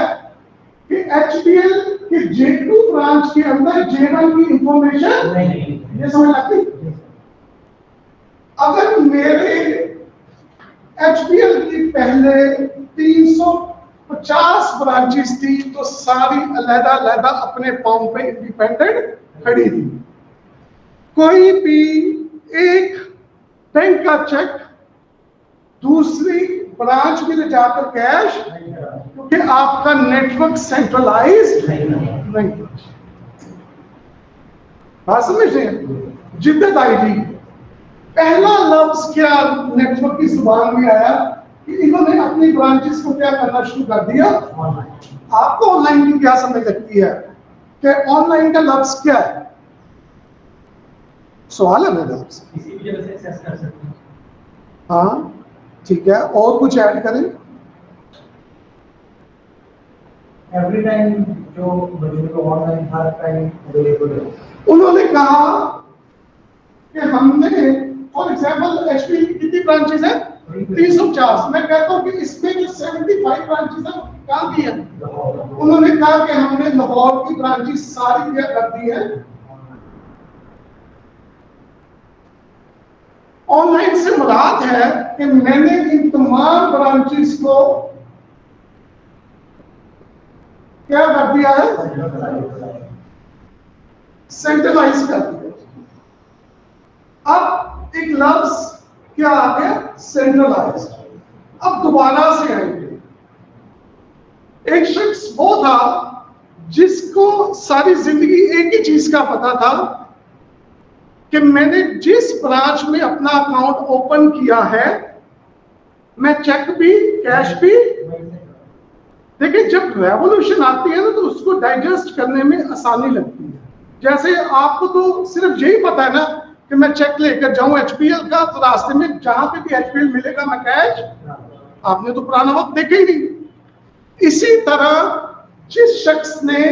कि HPL की J2 ब्रांच के अंदर J1 की इंफॉर्मेशन नहीं। ये समझ लगती? अगर मेरे HPL की पहले 350 ब्रांचेस थी तो सारी अलग-अलग अपने पांव पे इंडिपेंडेंट खड़ी थी। कोई भी एक बैंक का चेक दूसरी ब्रांच में ले जाकर कैश, क्योंकि आपका नेटवर्क सेंट्रलाइज्ड नहीं। बात समझ रहे हैं? जिद्दत आईडी पहला लफ्ज क्या नेटवर्क की जुबान में आया कि इन्होंने अपनी ब्रांचेस को क्या करना शुरू कर दिया। आपको ऑनलाइन की क्या समझ लगती है कि ऑनलाइन का लफ्ज क्या है? सवाल है मेरा आपसे। हाँ ठीक है, और कुछ ऐड करें? एवरी टाइम जो ऑनलाइन हर टाइम अवेलेबल है। उन्होंने कहा कि हमने फॉर एग्जांपल एचपी कितनी ब्रांचेस है? 350। मैं कहता हूं कि इसमें जो 75 ब्रांचेस है कहां की है? उन्होंने कहा कि हमने लाहौर की ब्रांचेस सारी क्या कर दी है ऑनलाइन। से मुराद है कि मैंने इन तमाम ब्रांचेस को क्या कर दिया है? सेंट्रलाइज कर दिया। अब एक लफ्ज क्या आ गया? सेंट्रलाइज। अब दोबारा से आएंगे। एक शख्स वो था जिसको सारी जिंदगी एक ही चीज का पता था कि मैंने जिस ब्रांच में अपना अकाउंट ओपन किया है, मैं चेक भी कैश भी। देखिए जब रेवोल्यूशन आती है ना तो उसको डाइजेस्ट करने में आसानी लगती है। जैसे आपको तो सिर्फ यही पता है ना कि मैं चेक लेकर जाऊं एचपीएल का, तो रास्ते में जहां पे भी एचपीएल मिलेगा मैं कैश। आपने तो पुराना वक्त देखा ही नहीं। इसी तरह जिस शख्स ने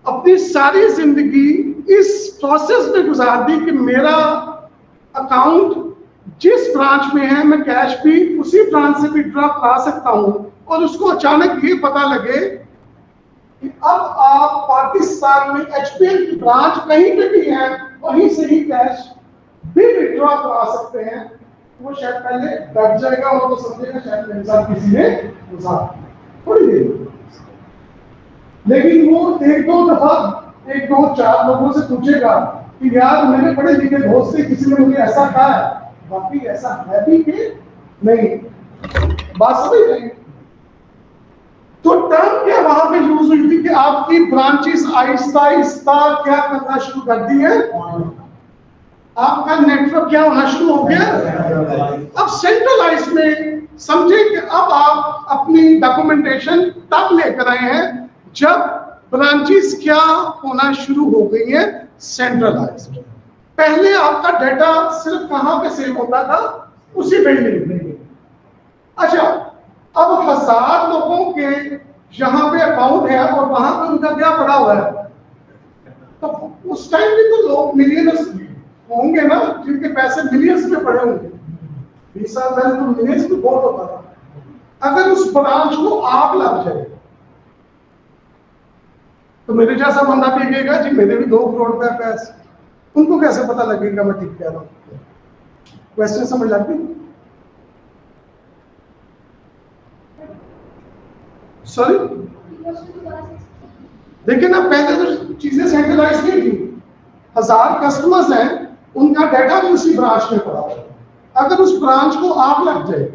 अपनी सारी जिंदगी इस प्रोसेस में गुजार दी कि मेरा अकाउंट जिस ब्रांच में है मैं कैश भी उसी ब्रांच से भी ड्रॉ करा सकता हूं, और उसको अचानक ये पता लगे कि अब आप पाकिस्तान में एचपीएल की ब्रांच कहीं पे भी है वहीं से ही कैश भी विड्रॉ करा सकते हैं, वो शायद पहले डर जाएगा और तो समझेगा शायद मेरे साथ किसी ने गुजार थोड़ी देर। लेकिन वो एक दो दफा 1-2-4 लोगों से पूछेगा कि यार मैंने पढ़े लिखे दोस्त से किसी ने मुझे ऐसा कहा है, बाकी ऐसा है भी कि नहीं। बात समझ रहे? तो टर्म क्या वहां पे यूज हुई थी कि आपकी ब्रांचेस आहिस्ता आहिस्ता क्या करना शुरू कर दी है, आपका नेटवर्क क्या होना शुरू हो गया। अब सेंट्रलाइज में समझे कि अब आप अपनी डॉक्यूमेंटेशन तब लेकर आए हैं जब ब्रांचेस क्या होना शुरू हो गई है, सेंट्रलाइज। पहले आपका डाटा सिर्फ कहां पे सेव होता था, उसी बिल्डिंग में। अच्छा, अब 1000 लोगों के यहाँ पे अकाउंट है और वहां पे उनका क्या पड़ा हुआ है, तो उस टाइम भी तो लोग मिलियनर्स होंगे ना, जिनके पैसे मिलियंस में पड़े होंगे। 20 साल पहले तो मिलियंस में बहुत होता था। अगर उस ब्रांच को आग लग जाए तो मेरे जैसा बंदा भी कहेगा जी मेरे भी 2 करोड़ रुपए पैसे, उनको कैसे पता लगेगा मैं ठीक कह रहा हूँ। क्वेश्चन समझ लगती? सॉरी, देखिए ना, पहले तो चीजें सेंट्रलाइज नहीं थी। 1000 कस्टमर्स हैं, उनका डाटा भी उसी ब्रांच में पड़ा है। अगर उस ब्रांच को आग लग जाए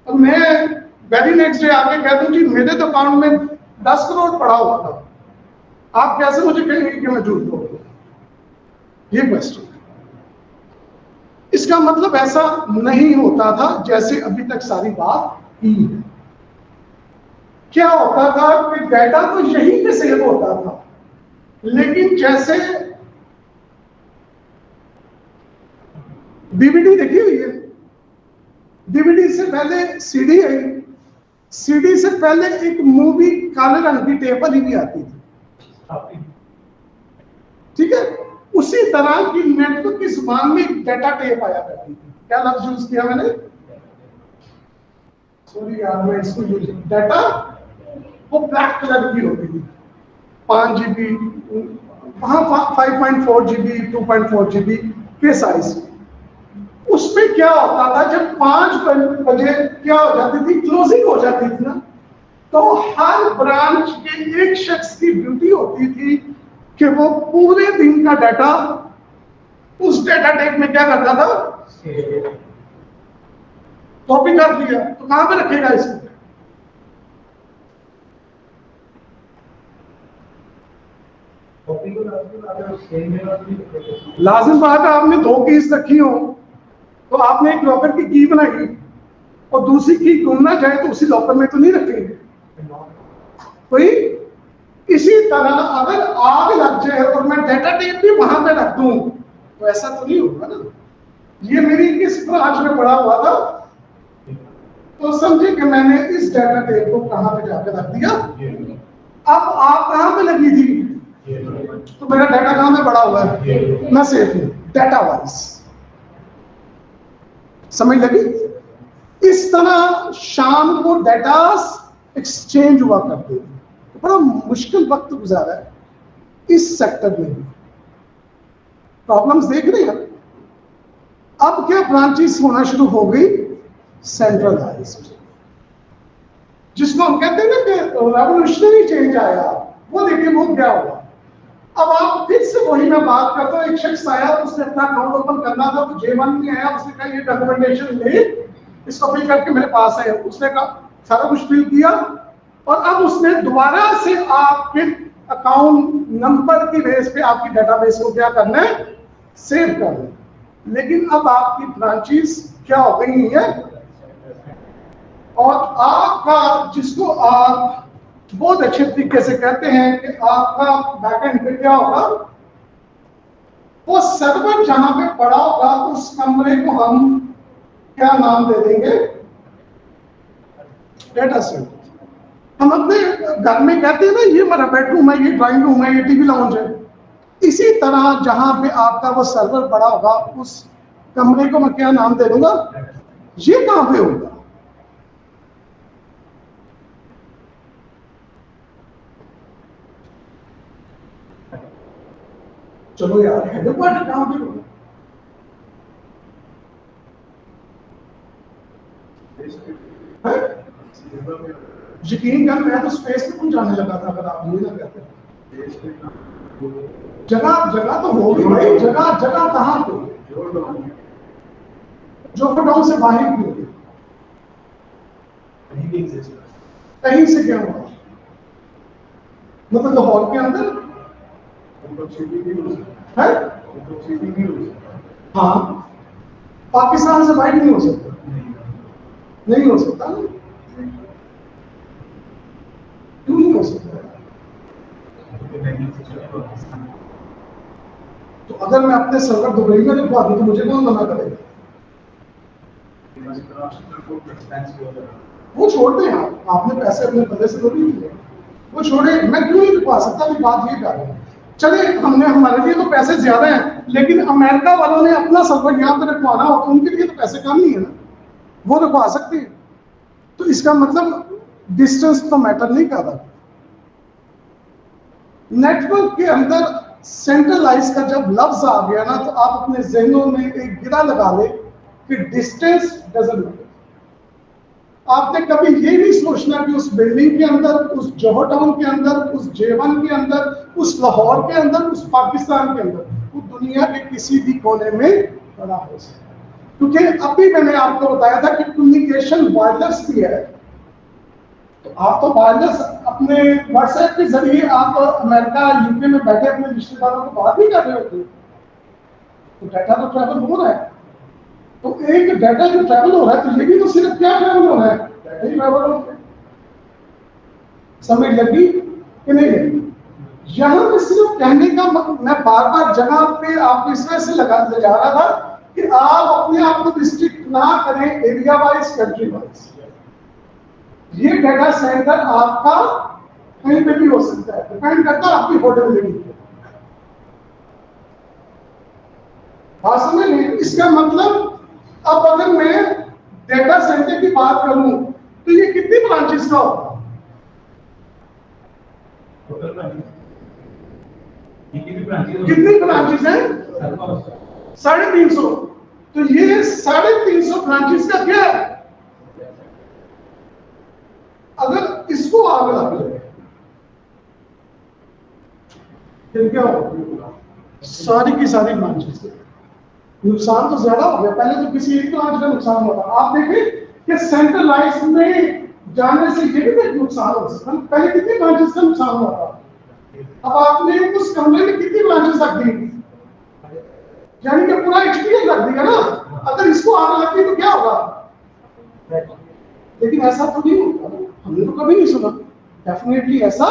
और मैं वेरी नेक्स्ट डे आके कह दूं जी मेरे तो अकाउंट में 10 करोड़ पड़ा हुआ था, आप कैसे मुझे कहेंगे कि मैं झूठ बोल रहा हूं? ये क्वेश्चन है। इसका मतलब ऐसा नहीं होता था जैसे अभी तक सारी बात की है। क्या होता था कि डाटा तो यहीं पे सेव होता था, लेकिन जैसे डीवीडी देखी हुई है, डीवीडी से पहले सीडी आई, सीडी से पहले एक मूवी काले रंग की टेप वाली भी आती थी, ठीक है। उसी तरह की नेटवर्क की जुबान में डाटा टेप आया करती थी। क्या लफ्ज यूज किया मैंने? सॉरी यार, मैं इसको यूज, डाटा वो ब्लैक कलर की होती थी, 5 GB, हाँ 5.4 GB, 2.4 GB के साइज। उसमें क्या होता था, जब 5 बजे क्या हो जाती थी, क्लोजिंग हो जाती थी ना, तो हर ब्रांच के एक शख्स की ड्यूटी होती थी कि वो पूरे दिन का डाटा उस डाटा टेप में क्या करता था, कॉपी कर दिया। तो कहां पे रखेगा इसको? लाजिम बात है, आपने 2 कीज रखी हो तो आपने एक लॉकर की की बनाई और दूसरी की घूमना चाहे तो उसी लॉकर में तो नहीं रखेंगे कोई। इसी तरह अगर आग लग जाए और मैं डाटा टेप भी वहां पे रख दूं तो ऐसा तो नहीं होगा ना, ये मेरी किस ब्रांच में पड़ा हुआ था, तो समझे कि मैंने इस डाटा टेप को कहां पे जाकर रख दिया। अब आग कहां पे लगी थी, तो मेरा डाटा कहां पे पड़ा हुआ है, मैं सेफ हूं डाटा वाइज। समझ लगी? इस तरह शाम को डाटा एक्सचेंज हुआ करते थे। तो बड़ा मुश्किल वक्त गुजारा है इस सेक्टर में भी। प्रॉब्लम्स देख रहे हैं। अब क्या ब्रांचेस होना शुरू हो गई, सेंट्रलाइज्ड, जिसको हम कहते हैं ना कि रेवोल्यूशनरी चेंज आया। वो देखिए वो क्या हुआ। अब आप फिर से वही मैं बात करता हूँ, एक शख्स आया, उसने अपना अकाउंट ओपन करना था तो J1 में आया, उसने कहा ये डॉक्यूमेंटेशन ले, इसको फिल करके मेरे पास है। उसने कहा सारा कुछ फिल किया और अब उसने दोबारा से आपके अकाउंट नंबर की बेस पे आपकी डेटाबेस को क्या करना है, सेव करना है। लेकिन अब आपकी ब्रांचेस क्या हो गई है, और आपका जिसको आप बहुत अच्छे तरीके से कहते हैं कि आपका बैकएंड पे क्या होगा, वो सर्वर जहां पे पड़ा होगा उस कमरे को हम क्या नाम दे देंगे, डेटा सेंटर। हम अपने घर में कहते हैं ना ये मेरा बेडरूम है, ये ड्राइंग रूम है, ये टीवी लाउंज है। इसी तरह जहां पे आपका वो सर्वर पड़ा होगा उस कमरे को मैं क्या नाम दे दूंगा, ये कहां पे होगा, चलो यार हेडक्वार्टर कहां पे होगा, यकीन कर मैं तो स्पेस पे कुछ जाने लगा था अगर आप ये ना कहते। जगह जगह तो होगी भाई, जगह जगह कहां पे, जो गोडाउन से बाहर की होगी, कहीं से क्या हुआ, मतलब लाहौर के अंदर है, हाँ पाकिस्तान से बाइट नहीं हो सकता, नहीं हो सकता ना, क्यों नहीं हो सकता? तो अगर मैं अपने सर्वर दुबई में लिखवा दूं तो मुझे कौन मना करेगा? वो छोड़ दें, आपने पैसे अपने बंदे से तो नहीं लिए, वो छोड़े, मैं क्यों नहीं लिखवा सकता? अभी बात ये कर रहे हैं, चले हमने, हमारे लिए तो पैसे ज्यादा हैं, लेकिन अमेरिका वालों ने अपना सर्वर यहाँ पे रखवाना हो तो उनके लिए तो पैसे कम ही है ना, वो रखवा सकते हैं। तो इसका मतलब डिस्टेंस तो मैटर नहीं कर रहा। नेटवर्क के अंदर सेंट्रलाइज का जब लफ्ज आ गया ना, तो आप अपने जहनों में एक गिरा लगा ले कि डिस्टेंस डजंट मैटर। आपने कभी ये नहीं सोचना कि उस बिल्डिंग के अंदर, उस जोहर टाउन के अंदर, उस जेवन के अंदर, उस लाहौर के अंदर, उस पाकिस्तान के अंदर, वो दुनिया के किसी भी कोने में पड़ा हो सकता है। क्योंकि अभी मैंने आपको बताया था कि कम्युनिकेशन वायरलेस भी है, तो आप तो वायरलेस अपने व्हाट्सएप के जरिए आप अमेरिका यूके में बैठे अपने रिश्तेदारों को बात नहीं कर रहे होते, तो डाटा तो ट्रैवल हो रहा है। तो एक डाटा जो ट्रैवल हो रहा है, तो ये भी तो सिर्फ क्या ट्रैवल हो रहा है, डाटा ही ट्रैवल हो रहा है। समझ लगी कि नहीं लगी? यहां पे सिर्फ कहने का मैं बार बार जगह पे आपको इस वजह से लगा ले जा रहा था कि आप अपने आप को रिस्ट्रिक्ट ना करें एरिया वाइज, कंट्री वाइज। ये डाटा सेंटर आपका कहीं पे भी हो सकता है, डिपेंड करता है आपकी पोर्टेबिलिटी पे। बात समझ नहीं? इसका मतलब अब अगर मैं डेटा सेंटर की बात करूं तो ये कितनी ब्रांचेस का होगा? कितनी ब्रांचेस हैं? 350। तो ये 350 ब्रांचेस का क्या है? अगर इसको आग लग जाए फिर क्या होगा? सारी की सारी ब्रांचेस नुकसान तो ज्यादा हो गया। पहले तो किसी एक ब्रांच का नुकसान होता, आप देखें कि सेंट्रलाइज में जाने से ये भी नुकसान हो सकता है। पहले कितनी ब्रांचेस का नुकसान हुआ था, अब आपने उस कमरे में कितनी ब्रांचेस रख दी, यानी कि पूरा एक्सपीरियंस रख दिया ना। अगर इसको आग लगती तो क्या होगा? लेकिन ऐसा तो नहीं होता, हमने तो कभी नहीं सुना डेफिनेटली ऐसा।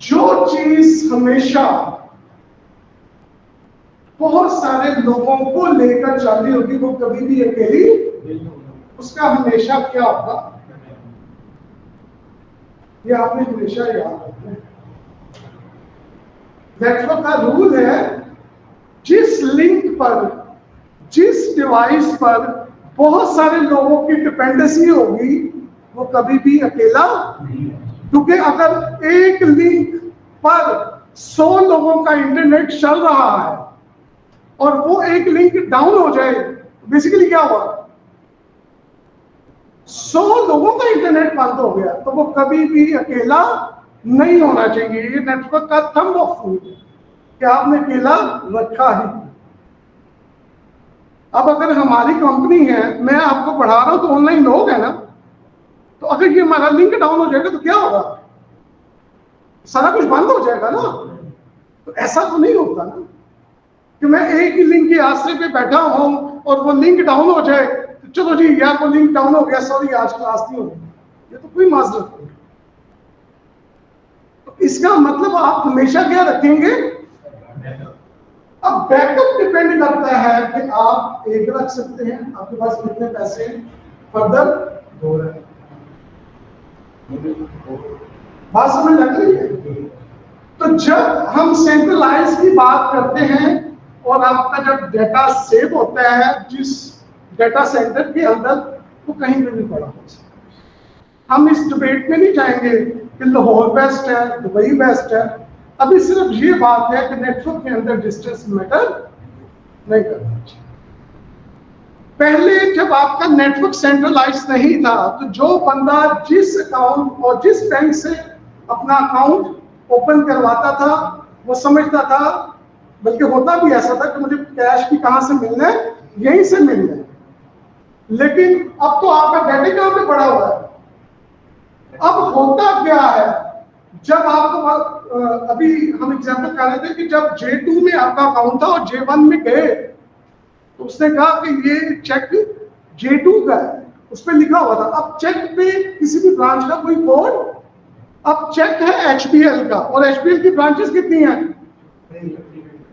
जो चीज हमेशा बहुत सारे लोगों को लेकर चल रही होगी वो कभी भी अकेली, उसका हमेशा क्या होगा, ये आपने हमेशा याद रखना है। नेटवर्क का रूल है, जिस लिंक पर, जिस डिवाइस पर बहुत सारे लोगों की डिपेंडेंसी होगी वो कभी भी अकेला, क्योंकि अगर एक लिंक पर 100 लोगों का इंटरनेट चल रहा है और वो एक लिंक डाउन हो जाए, बेसिकली क्या हुआ, 100 लोगों का इंटरनेट बंद हो गया, तो वो कभी भी अकेला नहीं होना चाहिए। ये नेटवर्क का थंब ऑफ रूल है कि आपने अकेला रखा ही। अब अगर हमारी कंपनी है, मैं आपको पढ़ा रहा हूं तो ऑनलाइन लोग है ना, तो अगर ये हमारा लिंक डाउन हो जाएगा तो क्या होगा, सारा कुछ बंद हो जाएगा ना। तो ऐसा तो नहीं होता ना कि मैं एक ही लिंक के आश्रय पे बैठा हूं और वो लिंक डाउन हो जाए तो चलो जी यार वो लिंक डाउन हो गया, सॉरी आज क्लास नहीं होगी, ये तो कोई माजरत नहीं। तो इसका मतलब आप हमेशा क्या रखेंगे? अब बैकअप डिपेंड करता है कि आप एक रख सकते हैं, आपके पास कितने पैसे, फर्दर 2 रखें। बात समझ लग रही है? तो जब हम सेंट्रलाइज की बात करते हैं और आपका जब डेटा सेव होता है जिस डेटा सेंटर के अंदर, वो कहीं पे भी पड़ा हो सकता है। हम इस डिबेट में नहीं जाएंगे कि लाहौर बेस्ट है, दुबई बेस्ट है। अभी सिर्फ ये बात है कि नेटवर्क के अंदर डिस्टेंस मैटर नहीं करना चाहिए। पहले जब आपका नेटवर्क सेंट्रलाइज नहीं था तो जो बंदा जिस अकाउंट और जिस बैंक से अपना अकाउंट ओपन करवाता था वो समझता था, बल्कि होता भी ऐसा था कि मुझे कैश की कहां से मिलना है, यहीं से मिलना है। लेकिन अब तो आपका डेबिट अकाउंट पे पड़ा हुआ है। अब होता क्या है, जब आपको अभी हम एग्जांपल कर रहे थे कि जब J2 में आपका अकाउंट था और J1 में गए तो उसने कहा कि ये चेक J2 का है, उस पर लिखा हुआ था। अब चेक पे किसी भी ब्रांच का कोई कोड, अब चेक है HBL का और HBL की ब्रांचेस कितनी हैं?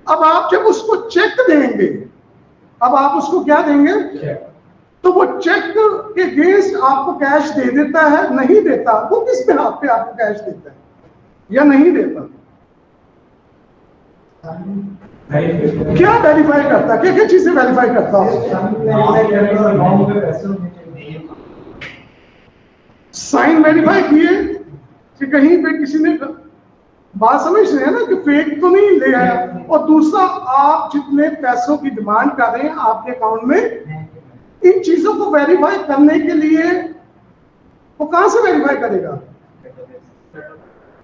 अब आप जब उसको चेक देंगे, अब आप उसको क्या देंगे? तो वो चेक के अगेंस्ट आपको कैश दे देता है, नहीं देता? वो किस बिहाफ पे आपको कैश देता है या नहीं देता? क्या वेरीफाई करता है? क्या चीजें वेरीफाई करता है? साइन वेरीफाई किए कि कहीं पे किसी ने, बात समझ रहे हैं ना, कि फेक तो नहीं ले आया। और दूसरा, आप जितने पैसों की डिमांड कर रहे हैं आपके अकाउंट में, इन चीजों को वेरीफाई करने के लिए वो कहां से वेरीफाई करेगा?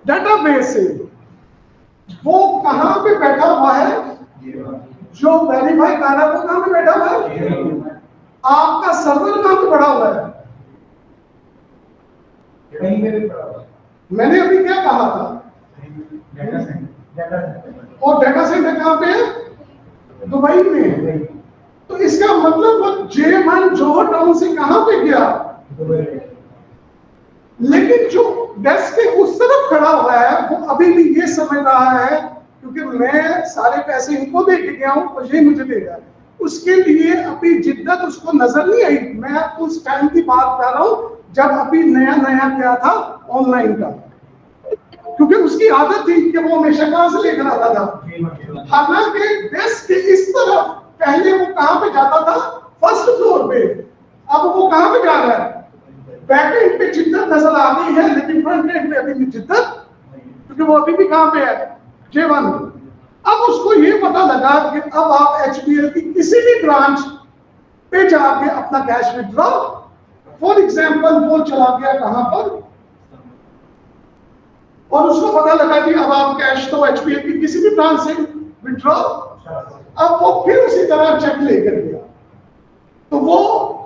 डेटाबेस से। वो कहां पे बैठा हुआ है? जो वेरीफाई कर रहा है वो कहां पे बैठा हुआ है? आपका सर्वर कहां पे पड़ा हुआ है? मैंने अभी क्या कहा था? और डाटा सेंटर कहां पे है? दुबई में। तो इसका मतलब वो J1 जोहर टाउन से कहां पे गया? लेकिन जो डेस्क के उस तरफ खड़ा हुआ है वो अभी भी ये समझ रहा है क्योंकि मैं सारे पैसे इनको दे के गया हूं और ये मुझे दे रहा है, उसके लिए अभी जिद्दत उसको नजर नहीं आई। मैं उस टाइम की बात कर रहा हूं जब अभी नया नया क्या था, ऑनलाइन का, क्योंकि उसकी आदत थी कि वो हमेशा कहां से लेकर आता था। हालांकि डेस्क के इस तरफ पहले वो कहां पे जाता था? फर्स्ट फ्लोर पे। अब वो कहां पे जा रहा है? बैक एंड पे जिद्दत नजर आ गई है, लेकिन फ्रंट एंड पे अभी भी जिद्दत, क्योंकि वो अभी भी कहां पे है? J1। अब उसको ये पता लगा कि अब आप HBL की किसी भी ब्रांच पे जाके अपना कैश विड्रॉ, फॉर एग्जाम्पल वो चला गया कहां पर, और उसको पता लगा कि अब आप कैश तो HBL की किसी भी ब्रांच से विड्रॉ, अब वो फिर उसी तरह चेक लेकर गया। तो वो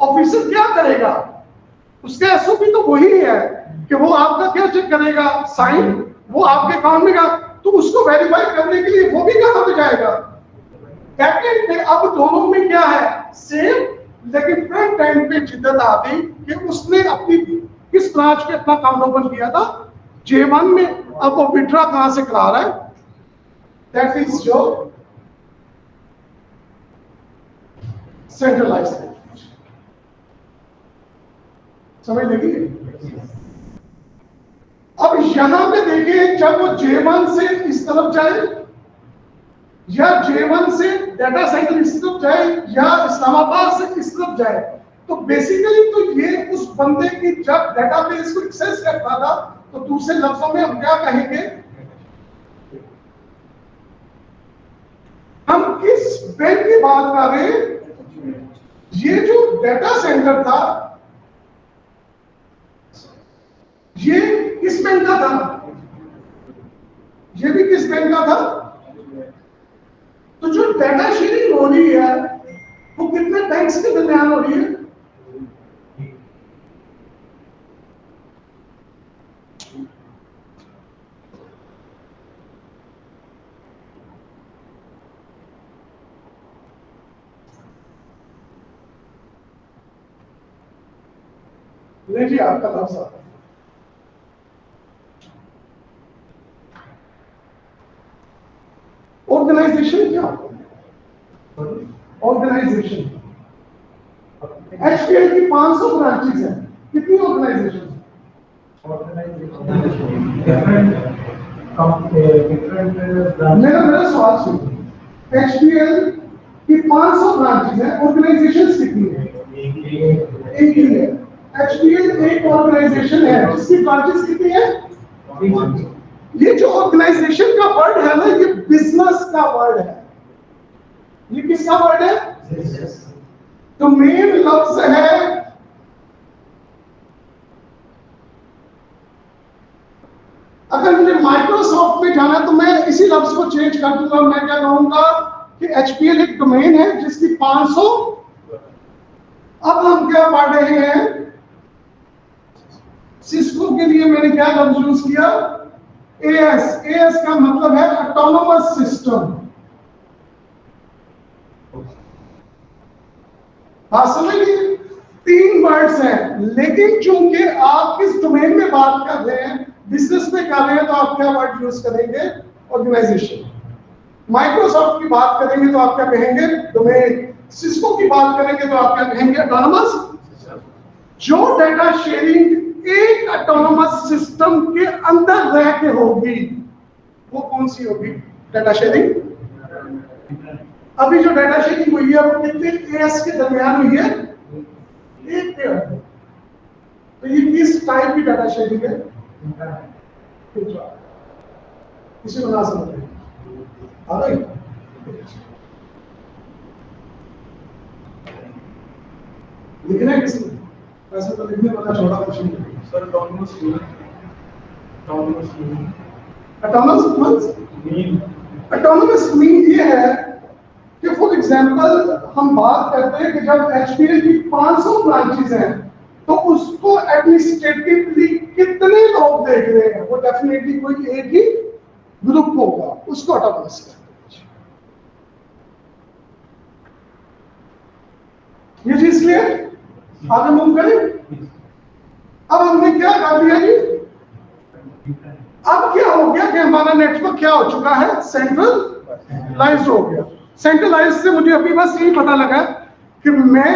ऑफिसर क्या करेगा? उसका एसओपी तो वही है कि वो आपका क्या चेक करेगा? साइन, वो आपके अकाउंट में का, तो उसको वेरीफाई करने के लिए वो भी कहां पे जाएगा? बैकएंड पे। अब दोनों में क्या है? सेम, लेकिन फ्रंट एंड पे जिद्दत आ गई कि उसने अपनी किस ब्रांच पे अपना अकाउंट ओपन किया था? J1 में। अब वो विड्रॉ कहां से करा रहा है? दैट इज जो सेंट्रलाइज्ड। समझ लगी? अब यहां पे देखिए, जब वो J1 से इस तरफ जाए या J1 से डाटा सेंटर इस तरफ जाए या इस्लामाबाद से इस तरफ जाए, तो बेसिकली तो ये उस बंदे की जब डेटाबेस को एक्सेस करता था, तो दूसरे लफ्जों में हम क्या कहेंगे? हम किस बैंक की बात कर रहे हैं? ये जो डाटा सेंटर था ये किस बैंक का था? ये भी किस बैंक का था? तो जो डाटा शेयरिंग हो रही है वो कितने बैंक्स के दरमियान हो रही है? जी आपका लफ्ज आता है। ऑर्गेनाइजेशन क्या होता है? ऑर्गेनाइजेशन HBL की 500 ब्रांचेस हैं। कितनी ऑर्गेनाइजेशन? मेरा सवाल सुनिए। HBL की 500 ब्रांचेस हैं, ऑर्गेनाइजेशन कितनी है? एक ही है। HBL एक ऑर्गेनाइजेशन है जिसकी ब्रांचेस कितनी है? ये जो ऑर्गेनाइजेशन का वर्ड है ना, ये बिजनेस का वर्ड है। ये किसका वर्ड है? तो मेन लफ्ज है अगर मुझे माइक्रोसॉफ्ट में जाना तो मैं इसी लफ्ज को चेंज कर दूंगा। मैं क्या कहूंगा कि HBL एक डोमेन है जिसकी 500 अब हम क्या पढ़ रहे हैं, सिस्को के लिए मैंने क्या लफ्ज यूज किया, एएस। एएस का मतलब है ऑटोनोमस सिस्टम। हाँ समझिए, 3 वर्ड्स हैं, लेकिन चूंकि आप किस डोमेन में बात कर रहे हैं, बिजनेस में कर रहे हैं, तो आप क्या वर्ड यूज करेंगे, ऑर्गेनाइजेशन। माइक्रोसॉफ्ट की बात करेंगे तो आप क्या कहेंगे, डोमेन। सिस्को की बात करेंगे तो आप क्या कहेंगे, ऑटोनोमस। जो डेटा शेयरिंग एक ऑटोनोमस सिस्टम के अंदर रह के होगी, वो कौन सी होगी, डेटा शेयरिंग। अभी जो डेटा शेयरिंग हुई है वो कितने एएस के दरमियान हुई है, एक पेयर। तो ये किस टाइप की डेटा शेयरिंग है, इसे बना समझ रहे आ रही। लिखना है किसी वैसे तो लिखने वाला छोड़ा कुछ नहीं सर। ऑटोनोमस मीन ये है कि फॉर एग्जांपल हम बात करते हैं कि जब एचपीएल की 500 ब्रांचेस हैं, तो उसको एडमिनिस्ट्रेटिवली कितने लोग देख रहे हैं, वो डेफिनेटली कोई एक ही ग्रुप होगा, उसको ऑटोनोमस कहते हैं। ये चीज क्लियर, आगे मूव करें। अब हमने क्या कर दिया जी, अब क्या हो गया कि हमारा नेटवर्क क्या हो चुका है, सेंट्रलाइज्ड हो गया। सेंट्रलाइज्ड से मुझे अभी बस यही पता लगा कि मैं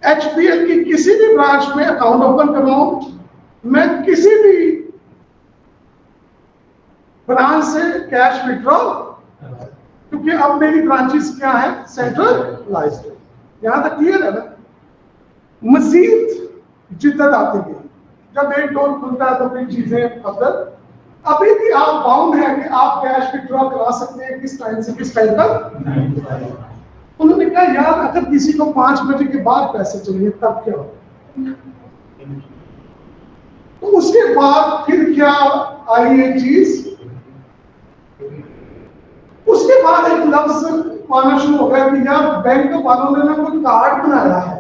एचपीएल की किसी भी ब्रांच में अकाउंट ओपन करवाऊं, मैं किसी भी ब्रांच से कैश विड्रॉ, क्योंकि अब मेरी ब्रांचेस क्या है, सेंट्रलाइज्ड। यहां तक क्लियर है ना। मजीद जिद्दत आती है, जब एक डोर खुलता है तो फिर चीजें अफदल। अभी भी आप बाउंड है कि आप कैश विड्रॉ करा सकते हैं किस टाइम से किस टाइम तक। उन्होंने कहा यार अगर किसी को 5 बजे के बाद पैसे चाहिए तब क्या हो, तो उसके बाद फिर क्या आई एक चीज, उसके बाद एक लफ्ज आना शुरू हो गया कि यार बैंक वालों ने ना कोई कार्ड बनाया है।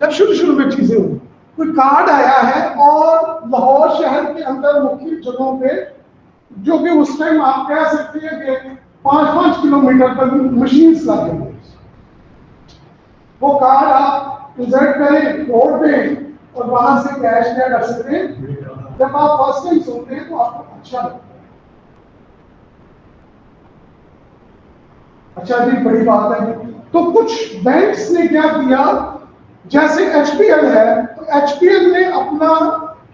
जब शुरू में चीजें हुई, कोई कार्ड आया है और लाहौर शहर के अंदर मुख्य जगहों पे, जो कि उस टाइम आप कह सकते हैं कि 5-5 किलोमीटर पर मशीन लगे हुए, वो कार्ड आप इंसर्ट करें, कोड दें और वहां से कैश क्या कर सकते हैं। जब आप फर्स्ट टाइम सुनते हैं तो आपको अच्छा लगता है, अच्छा जी बड़ी बात है। तो कुछ बैंक्स ने क्या किया, जैसे एचपीएल है तो एचपीएल ने अपना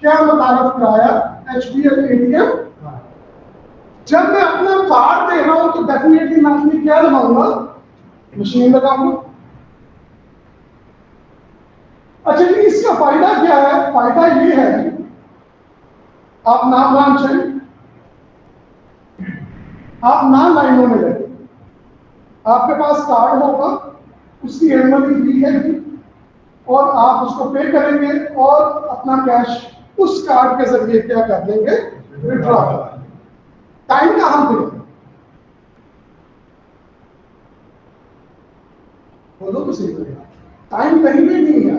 क्या मुतारफ कराया, एचपीएल एटीएम। जब मैं अपना कार्ड दे रहा हूं तो डेफिनेटली मैं अपनी क्या लगाऊंगा, मशीन लगाऊंगा। अच्छा जी इसका फायदा क्या है, फायदा ये है आप ना ब्रांच है, आप ना लाइनों में लगे, आपके पास कार्ड होगा, उसकी एनुअल फी है और आप उसको पे करेंगे और अपना कैश उस कार्ड के जरिए क्या कर देंगे, विड्रॉ। टाइम का हम देंगे, बोलो तो सही करेगा, टाइम कहीं भी नहीं है।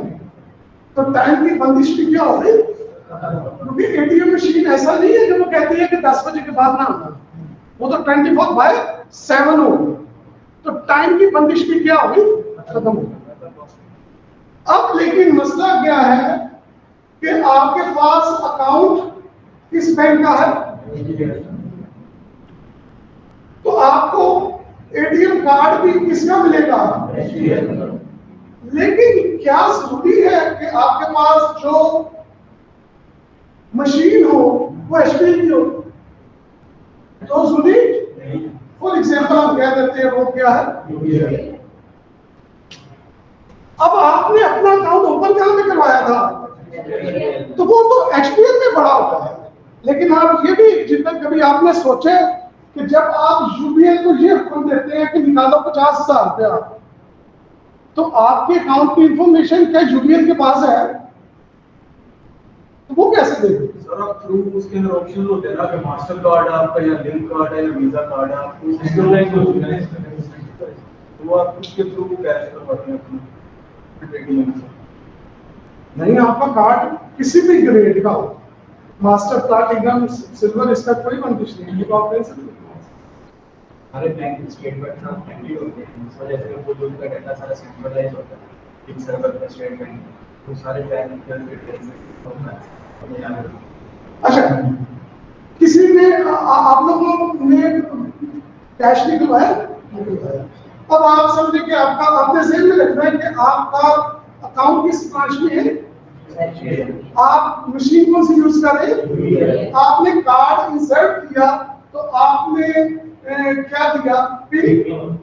तो टाइम की बंदिश भी क्या हो गई, क्योंकि एटीएम मशीन ऐसा नहीं है कि वो कहती है कि 10 बजे के बाद ना आना, वो तो 24/7 होगी। तो टाइम की बंदिश भी क्या होगी, खत्म होगी। अब लेकिन मसला क्या है कि आपके पास अकाउंट किस बैंक का है, तो आपको एटीएम कार्ड भी किसका मिलेगा, लेकिन क्या जरूरी है कि आपके पास जो मशीन हो वो एचपीएल की हो, तो जरूरी। फॉर एग्जाम्पल हम कह देते हैं वो क्या है। अब आपने अपना अकाउंट ओपन कहां में करवाया था, तो वो तो एचपीएल में बड़ा होता है। लेकिन आप ये भी जितना कभी आपने सोचे कि जब आप यूबीआई को ये हुक्म देते हैं कि निकालो 50,000 रुपया, तो आपके अकाउंट की इंफॉर्मेशन क्या यूबीआई के पास है, तो वो कैसे देंगे सर। आप थ्रू उसके अंदर ऑप्शन होते हैं ना कि मास्टर कार्ड आपका या लिंक कार्ड है या वीजा कार्ड है, आपको वो आप उसके थ्रू कैश करवाते हैं अपने ट्रेडिंग से। नहीं, आपका कार्ड किसी भी ग्रेड का हो, मास्टर प्लैटिनम सिल्वर, इसका कोई कंडीशन नहीं है, आप ले सकते हैं। हमारे बैंक स्टेटमेंट ना फ्रेंडली होते हैं, इस वजह से वो जो उनका डाटा सारा सेंट्रलाइज होता है एक सर्वर पर स्टेटमेंट, वो सारे बैंक के डिटेल्स होता है। अच्छा, किसी ने आप लोगों ने कैश निकलवाया? अब आप समझे कि आपका आपने जेल में रखना है कि आपका अकाउंट किस ब्रांच में है, आप मशीन कौन सी यूज कर रहे हैं, आपने कार्ड इंसर्ट किया तो आपने क्या दिया, पिन,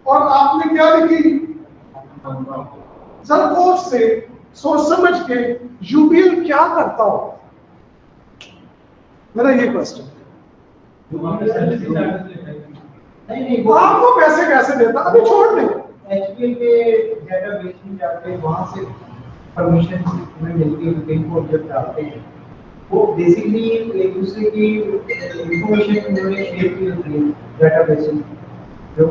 और आपने क्या लिखी, जरा से सोच समझ के यूबीएल क्या करता हो, मेरा ये क्वेश्चन। नहीं आपको पैसे कैसे देता, अभी छोड़ दें। एचपीएल के डेटाबेस में जाके वहां से परमिशन हमें मिलती है, बिल को जब डालते हैं वो बेसिकली एक दूसरे की इंफॉर्मेशन उन्होंने शेयर की होती है डेटाबेस में। जो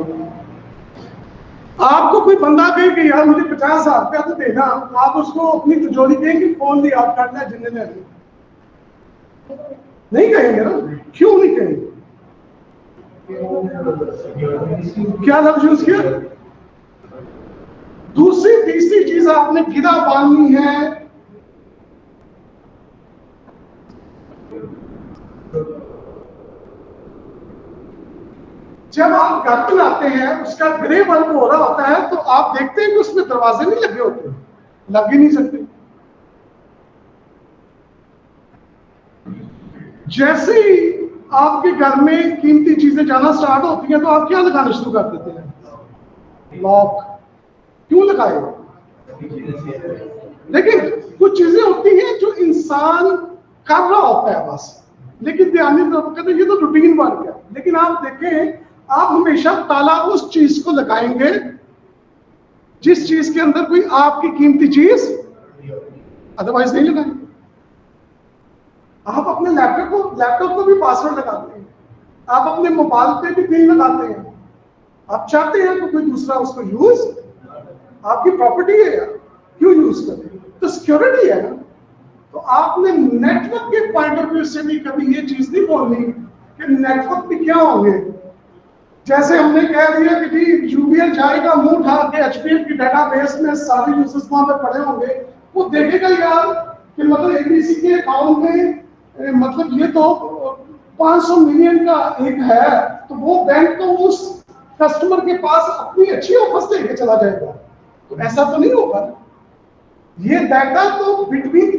आपको कोई बंदा कहे कि यार मुझे 50,000 रुपया तो देना, आप उसको अपनी तिजोरी देंगे, फोन दी आप काटना जिन्हें नहीं कहेंगे ना, क्यों नहीं कहेंगे, क्या लफ्ज यूज किया? दूसरी तीसरी चीज आपने गिरा बांधनी है, जब आप घर बनाते हैं उसका ग्रे वर्क हो रहा होता है तो आप देखते हैं कि उसमें दरवाजे नहीं लगे होते, लग ही नहीं सकते। जैसे ही आपके घर में कीमती चीजें जाना स्टार्ट होती हैं तो आप क्या लगाना शुरू कर देते हैं, लॉक। क्यों लगाए? लेकिन कुछ चीजें होती हैं जो इंसान कर रहा होता है बस, लेकिन ध्यान नहीं कहते ये तो रूटीन वर्क है। लेकिन आप देखें, आप हमेशा ताला उस चीज को लगाएंगे जिस चीज के अंदर कोई आपकी कीमती चीज, अदरवाइज नहीं लगाएंगे। आप अपने लैपटॉप को भी पासवर्ड लगाते हैं, आप अपने मोबाइल पे भी पिन लगाते हैं, आप चाहते हैं कि कोई दूसरा उसको यूज, आपकी प्रॉपर्टी है यार, क्यों यूज करें, तो सिक्योरिटी है ना। तो आपने नेटवर्क के पॉइंट ऑफ व्यू से भी कभी ये चीज नहीं बोलनी कि नेटवर्क भी क्या होंगे। जैसे हमने कह दिया कि जी यूबीएल जाएगा मुंह उठा के एचपीएल की डेटाबेस में सारे यूजर्स वहां पे पड़े होंगे, वो देखेगा यार कि मतलब एबीसी के अकाउंट में मतलब ये तो 500 मिलियन का एक है, तो वो बैंक तो उस कस्टमर के पास अपनी अच्छी ऑफर्स लेके चला जाएगा, तो ऐसा तो नहीं होगा। ये डाटा तो बिटवीन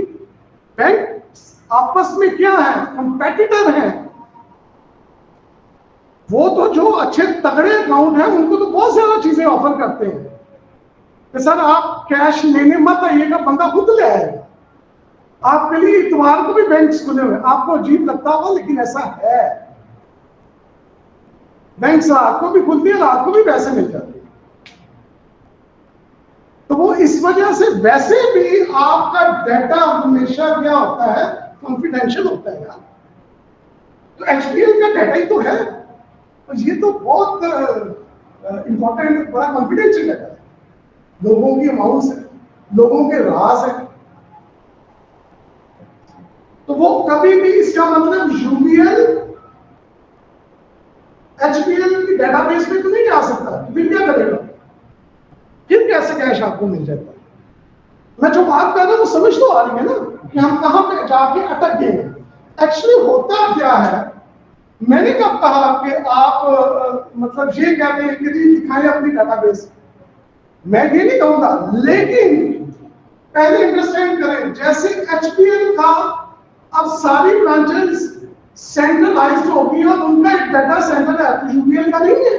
बैंक आपस में क्या है, कंपेटिटर है। वो तो जो अच्छे तगड़े अकाउंट हैं उनको तो बहुत ज्यादा चीजें ऑफर करते हैं कि सर आप कैश लेने मत आइएगा, बंदा खुद ले आएगा आपके लिए। इतवार को भी बैंक खुले हुए, आपको अजीब लगता होगा लेकिन ऐसा है। बैंक रात को भी खुलती है, रात को भी पैसे मिल जाते हैं। तो वो इस वजह से वैसे भी आपका डाटा हमेशा क्या होता है, कॉन्फिडेंशियल होता है यार। तो एचपीएल का डाटा ही तो है, और ये तो बहुत इंपॉर्टेंट, बड़ा कॉन्फिडेंशियल डाटा है, लोगों की अमाउंट्स है, लोगों के राज है। तो वो कभी भी, इसका मतलब यूबीएल एचपीएल की डेटाबेस में तो नहीं जा सकता, फिर क्या करेगा, फिर कैसे कैश आपको मिल जाता है। मैं जो बात कर रहा हूं वो समझ तो आ रही है ना कि हम कहां पे जाके अटक गए। एक्चुअली होता क्या है, मैंने कब कहा कि आप मतलब ये कहते हैं कि जी दिखाएं अपनी डेटाबेस, मैं ये नहीं कहूंगा, लेकिन पहले अंडरस्टैंड करें। जैसे एचपीएल का अब सारी ब्रांचेस सेंट्रलाइज्ड होगी और उनका एक डाटा सेंटर है, तो यूबीएल का नहीं है।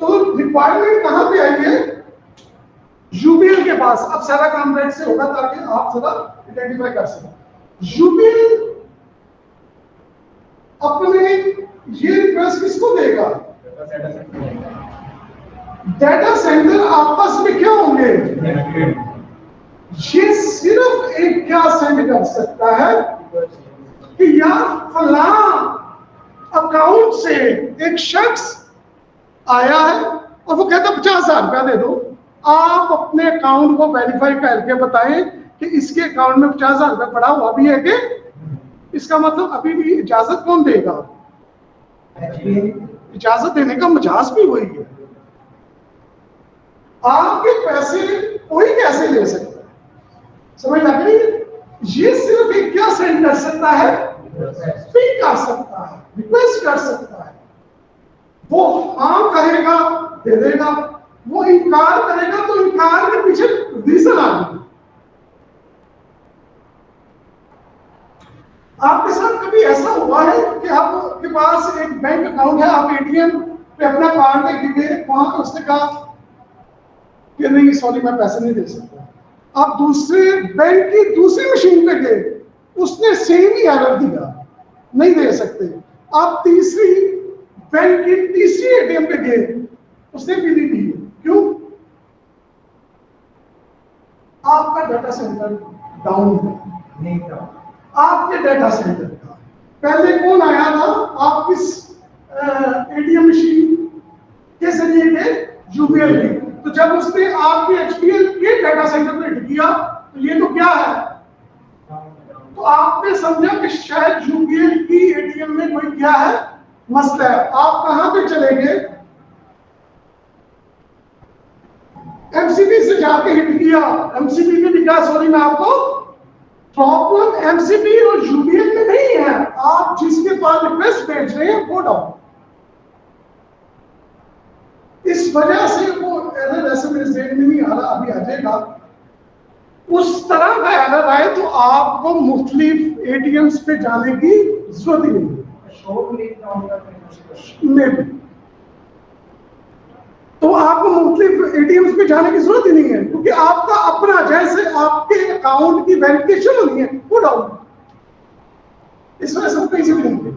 तो रिक्वायरमेंट कहां पे आई है, यूबीएल के पास। अब सारा काम रेट से होगा ताकि आप जरा आइडेंटिफाई कर सकें। यूबीएल अपने ये रिक्वेस्ट किसको देगा, डाटा सेंटर आपस में क्या होंगे, ये सिर्फ एक क्या सेंड कर सकता है कि यार फलां अकाउंट से एक शख्स आया है और वो कहता 50,000 रुपया दे दो, आप अपने अकाउंट को वेरीफाई करके बताएं कि इसके अकाउंट में 50,000 रुपया पड़ा हुआ भी है कि, इसका मतलब अभी भी इजाजत कौन देगा? इजाजत देने का मजाज भी वही है। आपके पैसे कोई कैसे ले सकता है, समझ लग रही है? ये सिर्फ एक क्या सेंड कर सकता है, स्पीक कर सकता है, रिक्वेस्ट कर सकता है। वो हाँ कहेगा दे देगा, वो इनकार करेगा तो इनकार के पीछे रीजन आ गई। आपके साथ कभी ऐसा हुआ है कि आपके पास एक बैंक अकाउंट है, आप एटीएम पे अपना कार्ड लेके गए, वहां पे उसने कहा कि नहीं सॉरी मैं पैसे नहीं दे सकता, आप दूसरे बैंक की दूसरी मशीन पे गए, उसने सेम ही एरर दिया, नहीं दे सकते, आप तीसरी बैंक की तीसरी एटीएम पे गए, उसने भी नहीं दी, क्यों? आपका डाटा सेंटर डाउन है, नहीं था आपके डाटा सेंटर का पहले कौन आया था, आप किस एटीएम मशीन के जरिए गए, यूबीएल की, तो जब उसने आपके एचपीएल के डाटा सेंटर पे हिट किया तो ये तो क्या है, तो आपने समझा कि शायद यूबीएल की एटीएम में कोई क्या है, मसला है। आप कहां पे चले गए, एमसीबी से जाके हिट किया, एमसीबी ने भी कहा सॉरी मैं आपको, प्रॉब्लम एमसीबी और यूबीएल में नहीं है, आप जिसके पास रिक्वेस्ट भेज रहे हैं वो डाउन, इस वजह से वो एरर ऐसे मेरे जेब में नहीं आ रहा, अभी आ जाएगा। उस तरह का एरर आए तो आपको मुख्तलिफ एटीएम्स पे जाने की जरूरत ही नहीं है, तो आपको मुख्तलिफ एटीएम्स पे जाने की जरूरत ही नहीं है, क्योंकि आपका अपना जैसे आपके अकाउंट की वेरिफिकेशन होनी है वो डाउन, इस वजह से कहीं से भी नहीं।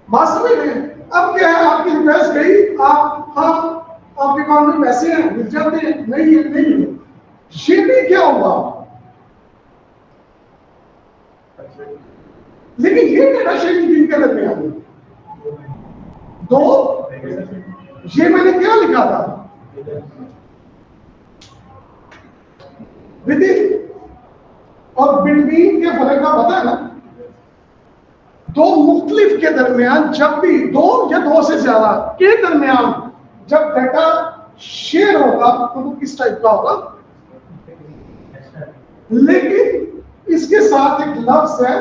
बात समझ रहे हैं? अब क्या है, आपकी रिक्वेस्ट गई, आप हाँ आपके अकाउंट में पैसे हैं, मिल जाते हैं, नहीं है नहीं है, ये भी क्या होगा, लेकिन ये डाटा शेयरिंग किनके दरमियान है, दो, ये मैंने क्या लिखा था, विद इन और बिटवीन के फर्क का पता है ना, दो मुख्तलिफ के दरमियान जब भी दो या दो से ज्यादा के दरमियान जब डाटा शेयर होगा तो वो किस टाइप का होगा, लेकिन इसके साथ एक लफ्ज है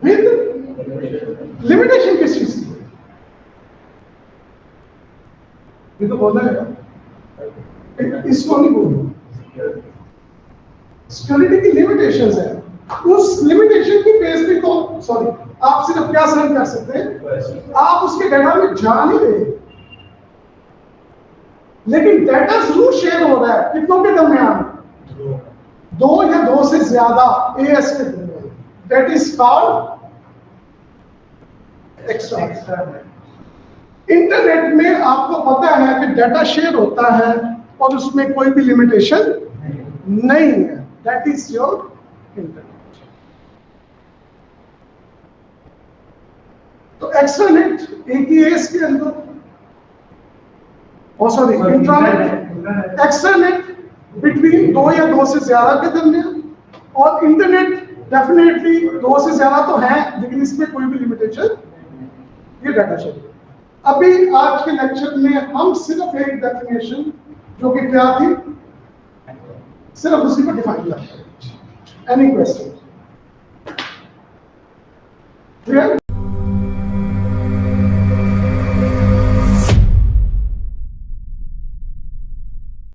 विद लिमिटेशन, किस चीज की, ये तो बोलना है, इसको नहीं बोलना, सिक्योरिटी की लिमिटेशंस है, उस लिमिटेशन की बेस पे तो सॉरी आप सिर्फ क्या साइन कर सकते हैं, आप उसके डाटा में जा नहीं रहे, लेकिन डाटा जरूर शेयर हो रहा है, कितनों के दरमियान, दो या दो से ज्यादा एएस के दरमियान, that is called extra. Internet में आपको पता है कि डाटा शेयर होता है और उसमें कोई भी लिमिटेशन नहीं है, दैट इज योर इंटरनेट। तो एक्स्ट्रानेट एक ही एस के अंदर, सॉरी इंट्रानेट, एक्स्ट्रानेट बिटवीन दो या दो से ज्यादा के दरमियान, और इंटरनेट डेफिनेटली दो से ज्यादा तो है लेकिन इसमें कोई भी लिमिटेशन, ये डाटा शेयर। अभी आज के लेक्चर में हम सिर्फ एक डेफिनेशन जो कि क्या थी, सिर्फ उसी को डिफाइन करते हैं। Any question?